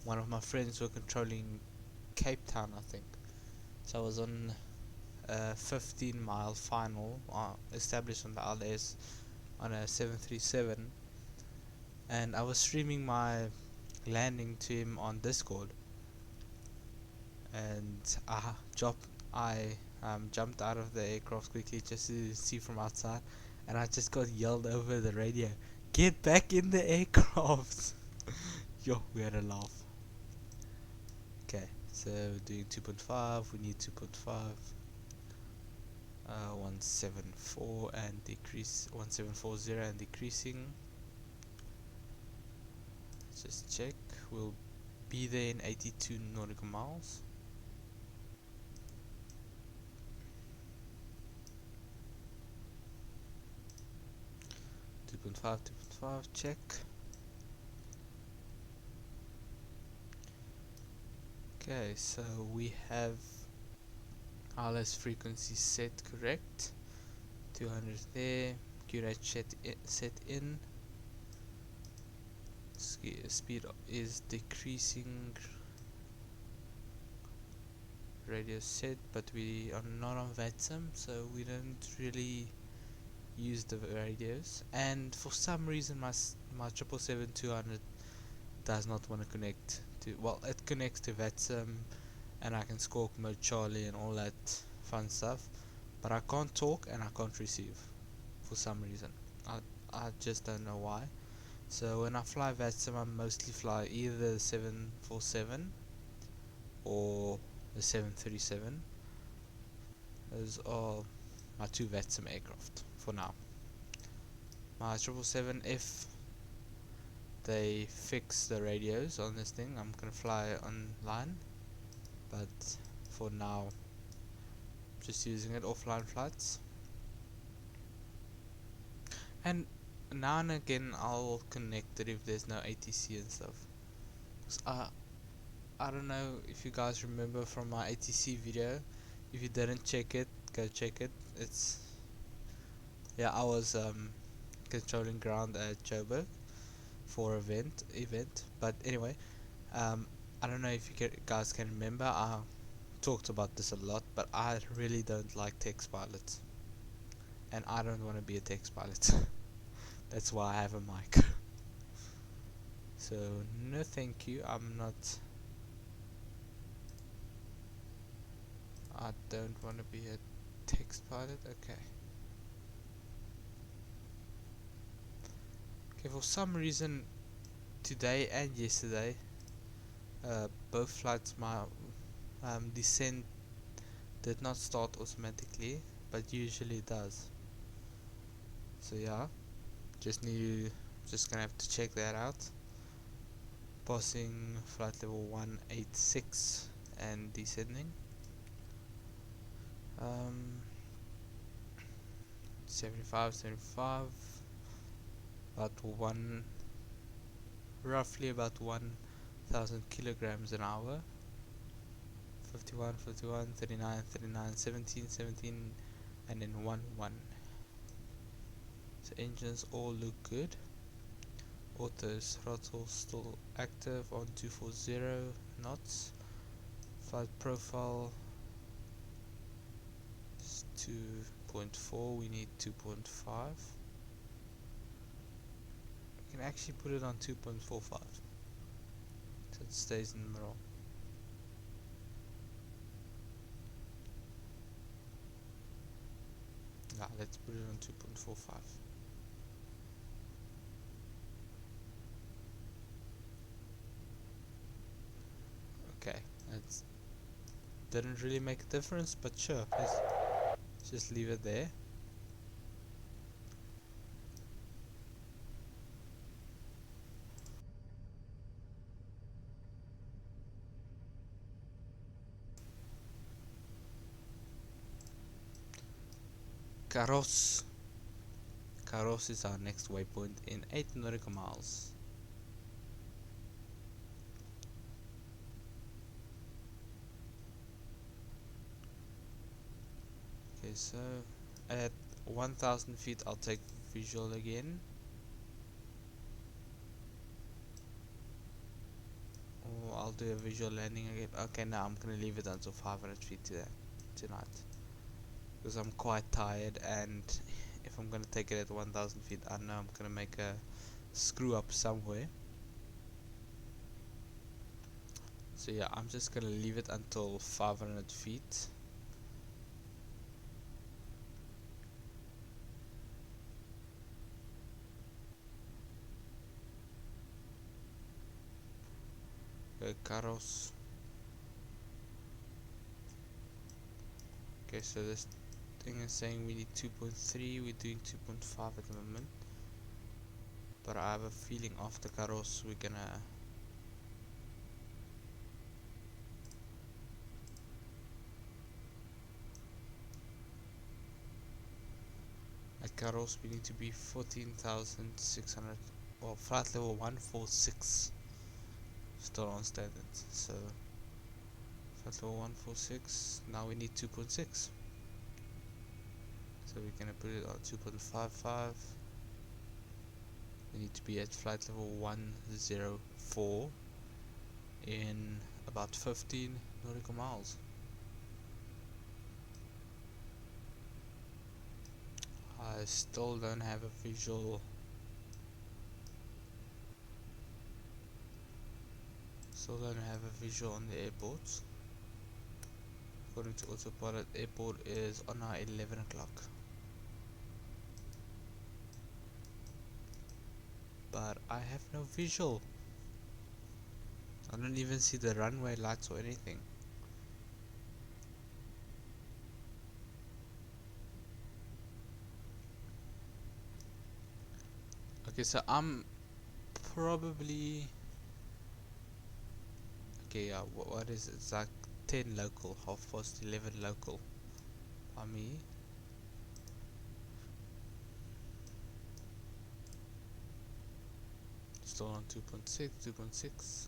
one of my friends were controlling Cape Town, I think. So I was on a 15-mile final established on the LS on a 737, and I was streaming my landing to him on Discord, and I jumped out of the aircraft quickly just to see from outside, and I just got yelled over the radio, "Get back in the aircraft!" Yo, we had a laugh. Okay, so doing 2.5, we need 2.5. 174 and decrease 1740 and decreasing. Let's just check. We'll be there in 82 nautical miles. Two point five, check. Okay, so we have RLS frequency set correct. 200 there. QRH set in. Speed is decreasing. Radio set, but we are not on VTBS, so we don't really use the radios. And for some reason, my 777-200 does not want to connect to. Well, it connects to VTBS, and I can squawk mode Charlie and all that fun stuff, but I can't talk and I can't receive for some reason. I just don't know why. So when I fly VTBS, I mostly fly either the 747 or the 737. Those are my two VTBS aircraft for now. My 777, if they fix the radios on this thing, I'm gonna fly online, but for now I'm just using it offline flights. And now and again I'll connect it if there's no ATC and stuff. 'Cause I don't know if you guys remember from my ATC video. If you didn't check it, go check it. It's, yeah, I was controlling ground at Joburg for event. But anyway, I don't know if you guys can remember. I talked about this a lot, but I really don't like text pilots, and I don't want to be a text pilot. That's why I have a mic. So no, thank you. I don't want to be a text pilot. Okay. Okay, for some reason today and yesterday, both flights, my descent did not start automatically, but usually it does. So yeah, just gonna have to check that out. Passing flight level 186 and descending. 75, roughly about 1,000 kilograms an hour. 51, 39, 17, and then 1. So engines all look good. Auto throttle still active on 240 knots. Flight profile is 2.4. We need 2.5. We can actually put it on 2.45, so it stays in the middle. Yeah, let's put it on 2.45. Okay, that didn't really make a difference, but sure, let's just leave it there. Karos is our next waypoint in 8 nautical miles. Okay, so at 1,000 feet I'll take visual again. Or I'll do a visual landing again. Okay, now I'm gonna leave it until 500 feet tonight. Because I'm quite tired, and if I'm gonna take it at 1,000 feet, I know I'm gonna make a screw up somewhere. So yeah, I'm just gonna leave it until 500 feet. Okay, Karos. Okay, so this thing is saying we need 2.3, we're doing 2.5 at the moment. But I have a feeling after Karos we're gonna at Karos we need to be 14,600, or flight level 146 still on standard. So flight level 146, now we need 2.6. So we're gonna put it on 2.55. We need to be at flight level 104 in about 15 nautical miles. I still don't have a visual. Still don't have a visual on the airport. According to autopilot, airport is on our 11 o'clock. But I have no visual. I don't even see the runway lights or anything. Okay, so I'm probably, okay, yeah, what is it? It's like 10 local, 11:30 local. me. Still on 2.6, 2.6.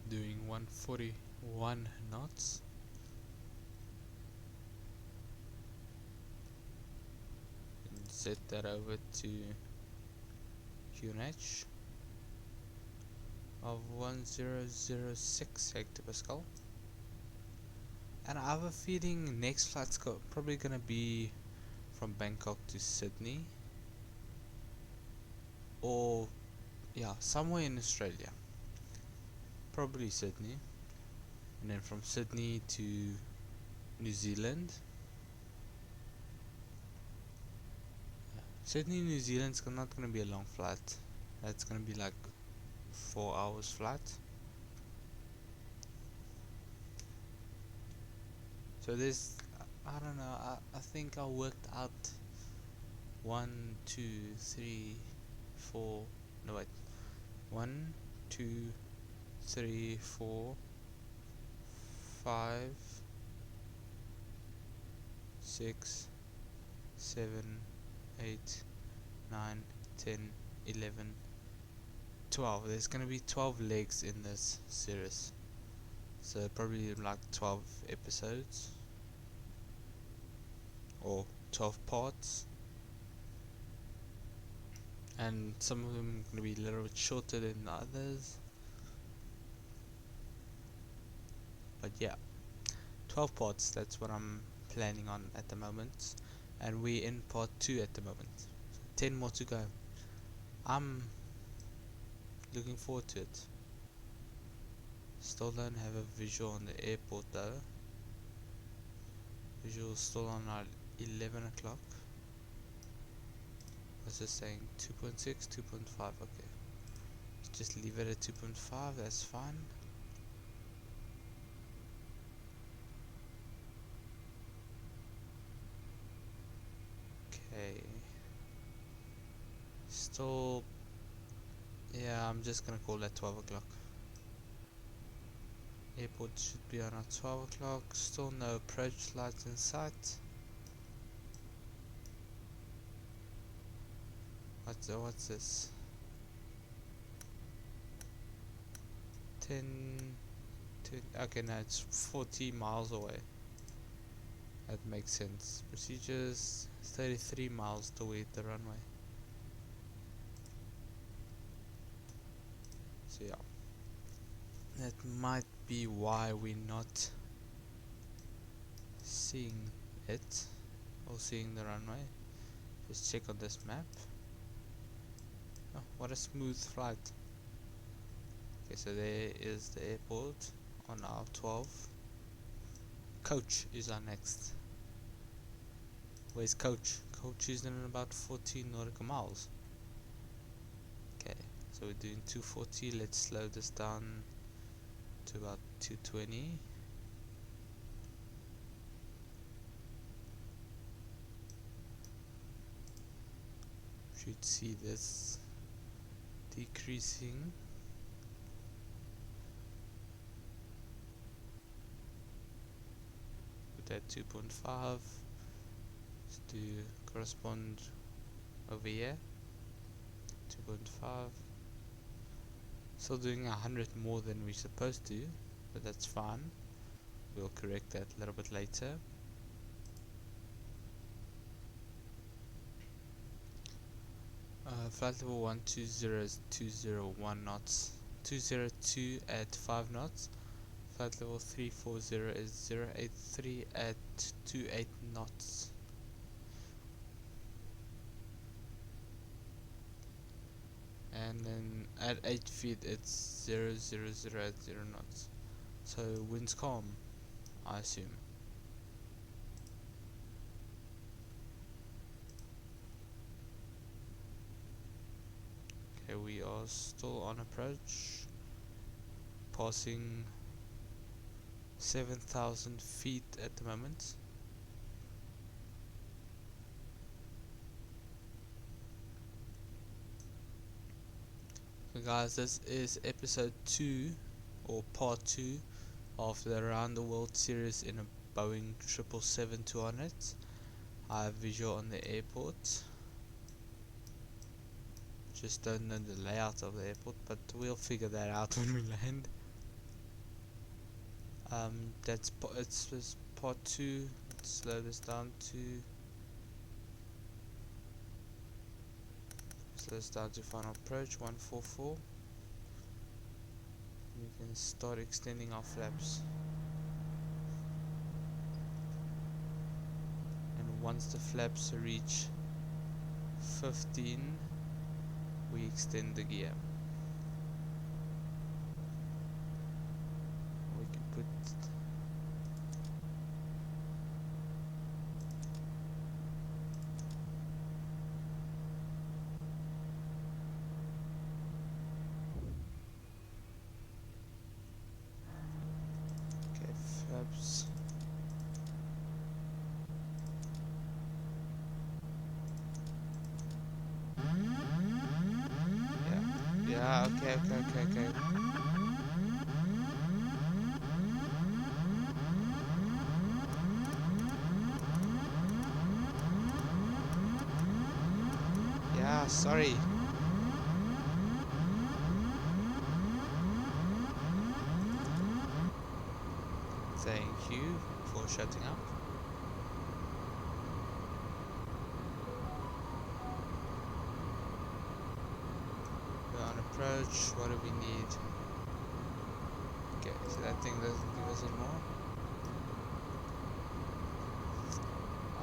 Doing 141 knots. And set that over to QNH of 1006 hectopascal. And I have a feeling next flight's probably gonna be from Bangkok to Sydney, or yeah, somewhere in Australia, probably Sydney, and then from Sydney to New Zealand. Sydney, New Zealand's not gonna be a long flight. That's gonna be like 4 hours flight. So there's, I don't know, I think I worked out 1, 2, 3, 4, no wait, 1, 2, 3, 4, 5, 6, 7, 8, 9, 10, 11, 12. There's gonna be 12 legs in this series. So probably like 12 episodes. Or 12 parts. And some of them are going to be a little bit shorter than the others. But yeah. 12 parts, that's what I'm planning on at the moment. And we're in part 2 at the moment. So 10 more to go. I'm looking forward to it. Still don't have a visual on the airport though. Visual still on our 11 o'clock. What's this saying? 2.6, 2.5, okay. Just leave it at 2.5, that's fine. Okay. Still, yeah, I'm just gonna call that 12 o'clock. Airport should be on at 12 o'clock. Still no approach lights in sight. What's this? 10, okay, no, it's 40 miles away. That makes sense. Procedures 33 miles toward the runway. So yeah, that might be why we're not seeing it or seeing the runway. Just check on this map. Oh, what a smooth flight. Okay, so there is the airport on our 12. Coach is our next. Where's Coach? Coach is in about 14 nautical miles. Okay, so we're doing 240. Let's slow this down to about 220. Should see this decreasing. Put that 2.5. Let's do correspond over here. 2.5. Still doing 100 more than we're supposed to, but that's fine. We'll correct that a little bit later. Flight level 120 is 201 knots. 202 at 5 knots. Flight level 340 is 083 at 28 knots. And then at 8 feet it's 000 at 0 knots. So wind's calm, I assume. Okay, we are still on approach, passing 7,000 feet at the moment. So guys, this is episode 2 or part 2 of the Around the World series in a Boeing 777-200. I have visual on the airport. Just don't know the layout of the airport, but we'll figure that out when we land. It's part 2. Let's slow this down to final approach 144. We can start extending our flaps. And once the flaps reach 15, we extend the gear. We can put flaps. Yeah, okay. Yeah, sorry. Thank you for shutting up. We're on approach. What do we need? Okay, so that thing doesn't give us any more.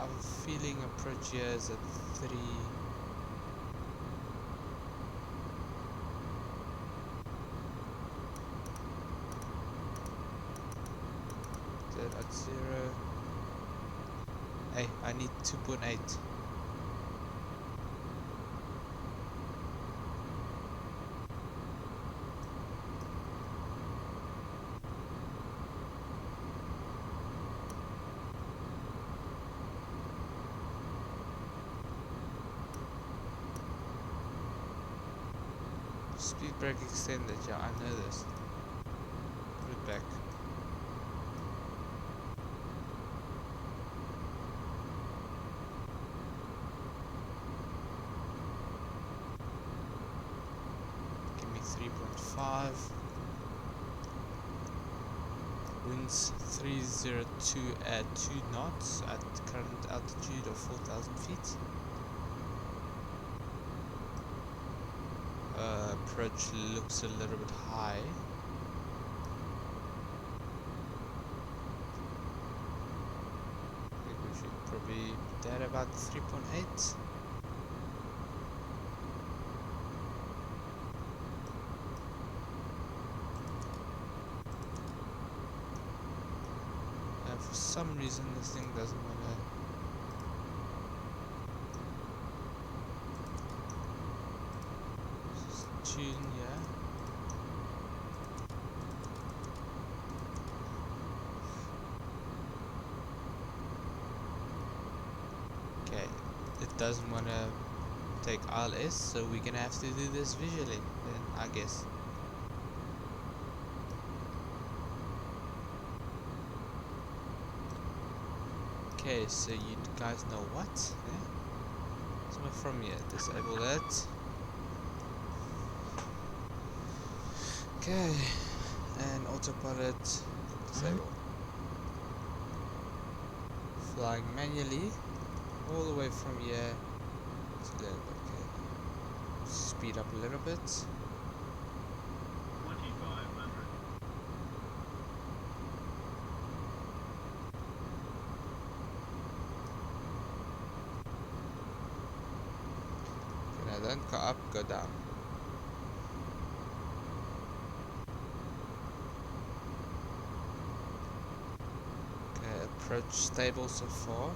I'm feeling approach here is at 3. At 0. Hey, I need 2.8. Speed brake extended, yeah, I know this. Put it back. Give me 3.5. Winds 302 at 2 knots at current altitude of 4,000 feet. Approach looks a little bit high. I think we should probably put that about 3.8. And for some reason this thing doesn't want to tune, yeah. Okay, it doesn't want to take ILS, so we're gonna have to do this visually then, I guess. Okay, so you guys know what? Yeah? So from here, disable that. Okay, and autopilot disable. Flying manually all the way from here to there. Okay, speed up a little bit. 2500. Okay, now don't go up, go down. Approach stable so far.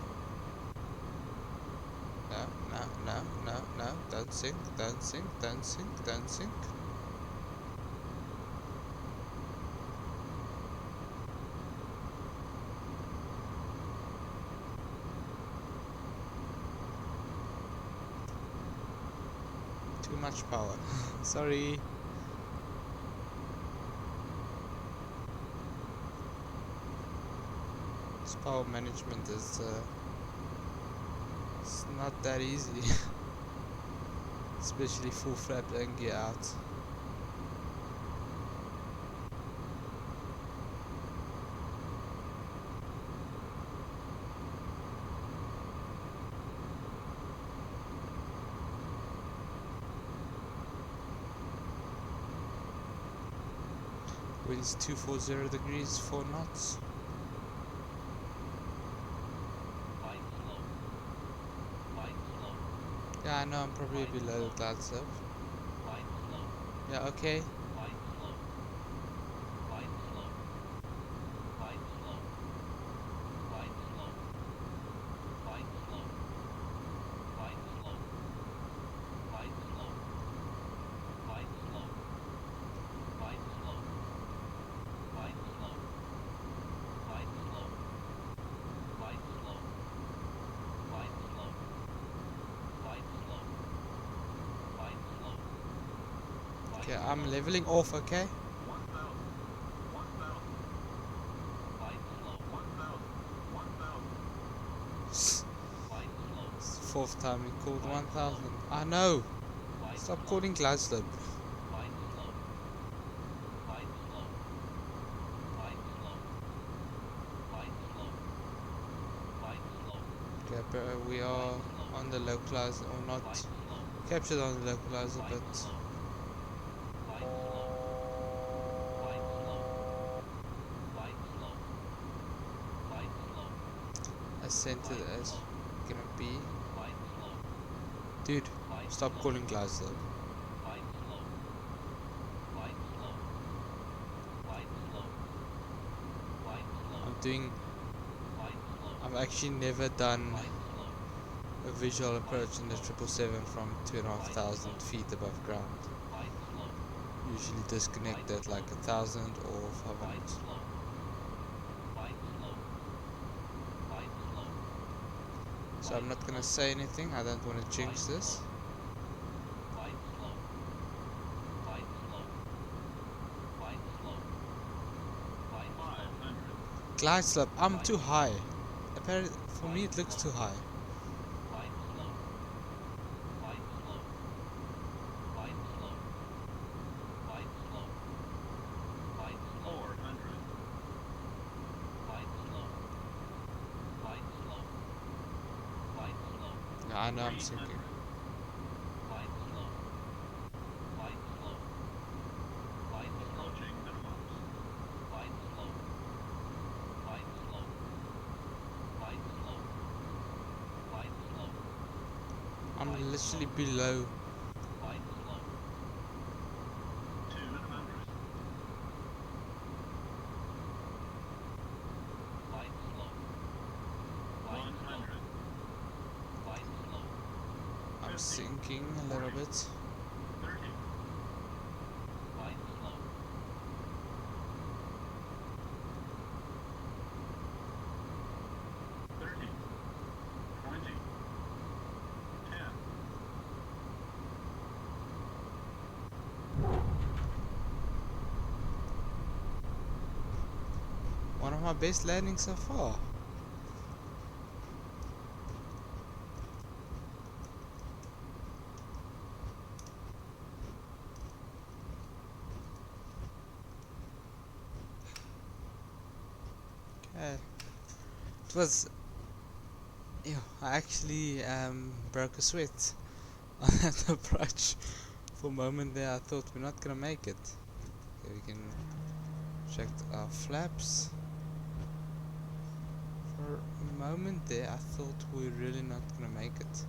No, don't sink. Too much power. Sorry. This power management is it's not that easy, especially full flap and gear out. Winds 240 degrees, 4 knots. Yeah, I know I'm probably below the cloud slope. Yeah, okay. Okay, I'm leveling off, okay? It's the fourth time we called 1000. I know! Stop calling cloud slope. Okay, but we are on the localizer, or not captured on the localizer, but as centered as gonna be. Dude, stop calling cloud slope. I've actually never done a visual approach in the 777 from 2,500 feet above ground. Usually disconnect at like 1,000 or 500. So I'm not gonna say anything, I don't want to jinx this. Glide slope, I'm too high. Apparently, for me it looks too high. Yeah, I know I'm sinking. I'm literally below. I'm sinking a little bit. One of my best landings so far. Okay. It was... Ew, I actually broke a sweat on that approach. For a moment there I thought we're not gonna make it. Okay, we can check our flaps. For a moment there I thought we're really not gonna make it.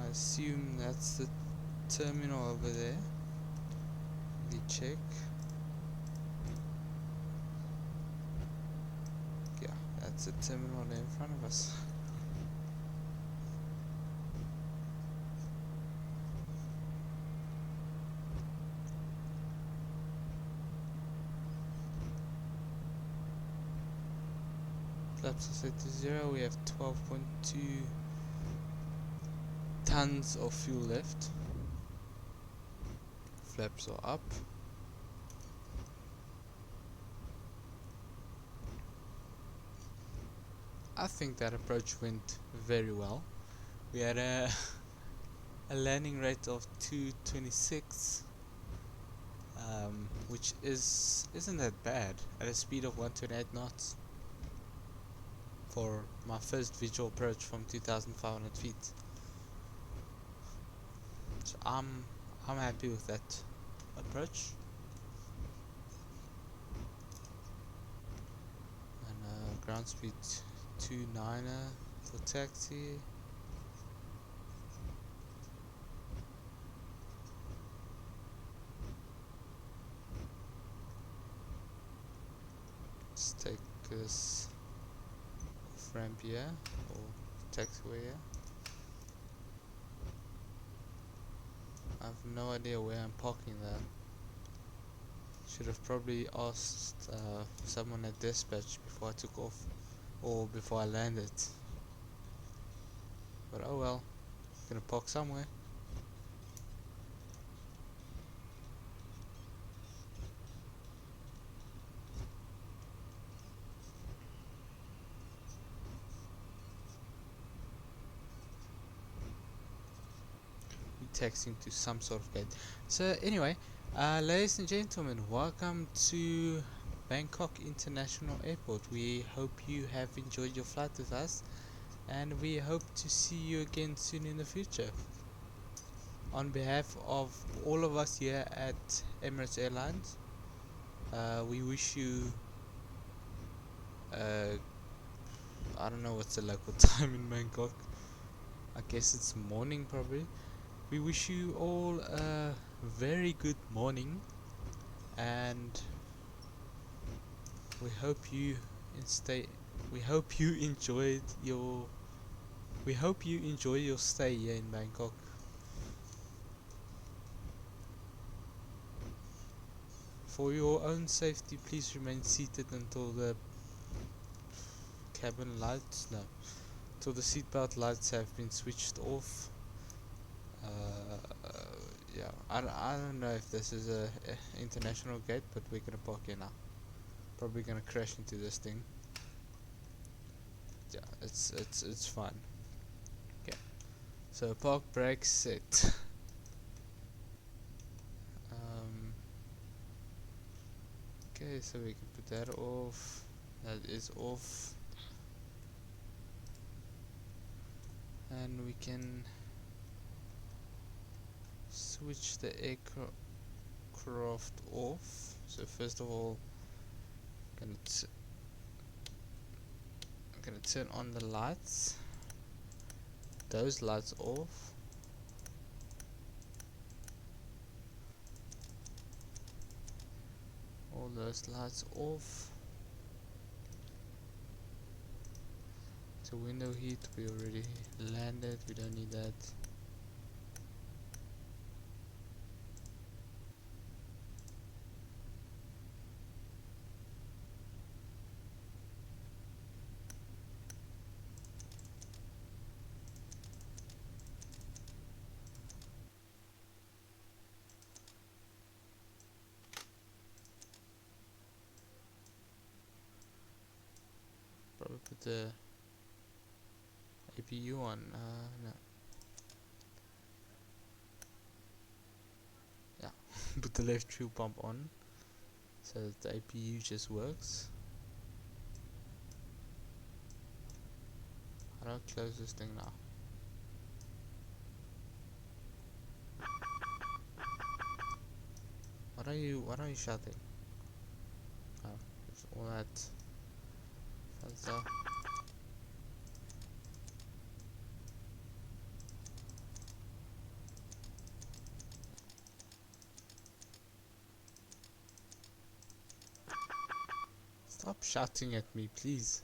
I assume that's the terminal over there. Let me check. Yeah, that's the terminal there in front of us. Flaps are set to 0. We have 12.2 tons of fuel left. Flaps are up. I think that approach went very well. We had a landing rate of 226, which isn't that bad at a speed of 128 knots for my first visual approach from 2,500 feet. So I'm happy with that approach. And ground speed 29er for taxi. Let's take this off ramp here, or taxiway here. I have no idea where I'm parking there. Should have probably asked someone at dispatch before I took off, or before I landed. But oh well, gonna park somewhere. Texting to some sort of gate. So anyway, ladies and gentlemen, welcome to Bangkok International Airport. We hope you have enjoyed your flight with us, and we hope to see you again soon in the future. On behalf of all of us here at Emirates Airlines, we wish you I don't know what's the local time in Bangkok. I guess it's morning probably. We wish you all a very good morning, and we hope you enjoy your stay here in Bangkok. For your own safety, please remain seated until the till the seatbelt lights have been switched off. Yeah, I don't know if this is a international gate, but we're gonna park here now. Probably gonna crash into this thing. Yeah, it's fine. Okay, so park, brake, set. Okay, so we can put that off. That is off, and we can switch the aircraft off. So first of all, I'm gonna turn on the lights. Those lights off. All those lights off. So window heat, we already landed. We don't need that. Probably put the APU on. No. Yeah, put the left fuel pump on so that the APU just works. How do I close this thing now? What are you shouting? Oh, there's all that fun stuff. Stop shouting at me, please.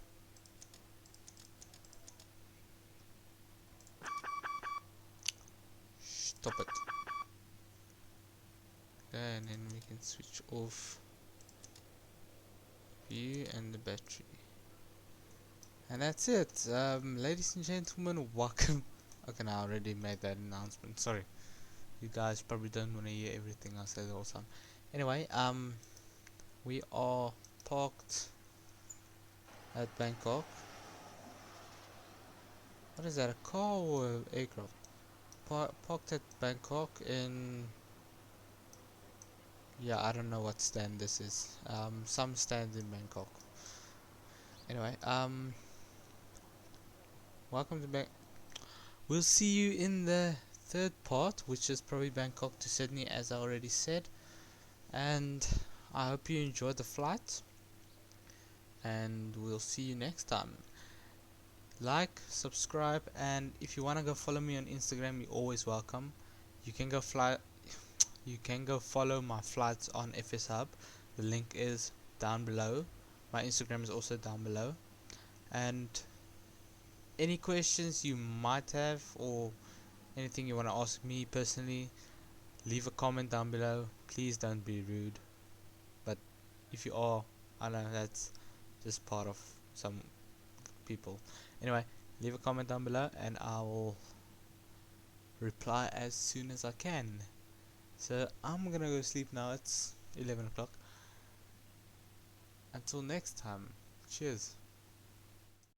Stop it. Okay, and then we can switch off view and the battery. And that's it. Ladies and gentlemen, welcome. Okay, now I already made that announcement. Sorry. You guys probably don't want to hear everything I say all the time. Anyway, we are parked at Bangkok. What is that, a car or an aircraft? Parked at Bangkok in... Yeah, I don't know what stand this is. Some stand in Bangkok. Anyway, welcome to Bangkok. We'll see you in the third part, which is probably Bangkok to Sydney, as I already said. And I hope you enjoyed the flight. And we'll see you next time. Like, subscribe, and if you wanna go follow me on Instagram, you're always welcome. You can go follow my flights on FsHub. The link is down below. My Instagram is also down below. And any questions you might have, or anything you want to ask me personally, leave a comment down below. Please don't be rude, but if you are, I know that's just part of some people. Anyway, leave a comment down below and I will reply as soon as I can. So I'm gonna go sleep now. It's 11 o'clock. Until next time, cheers.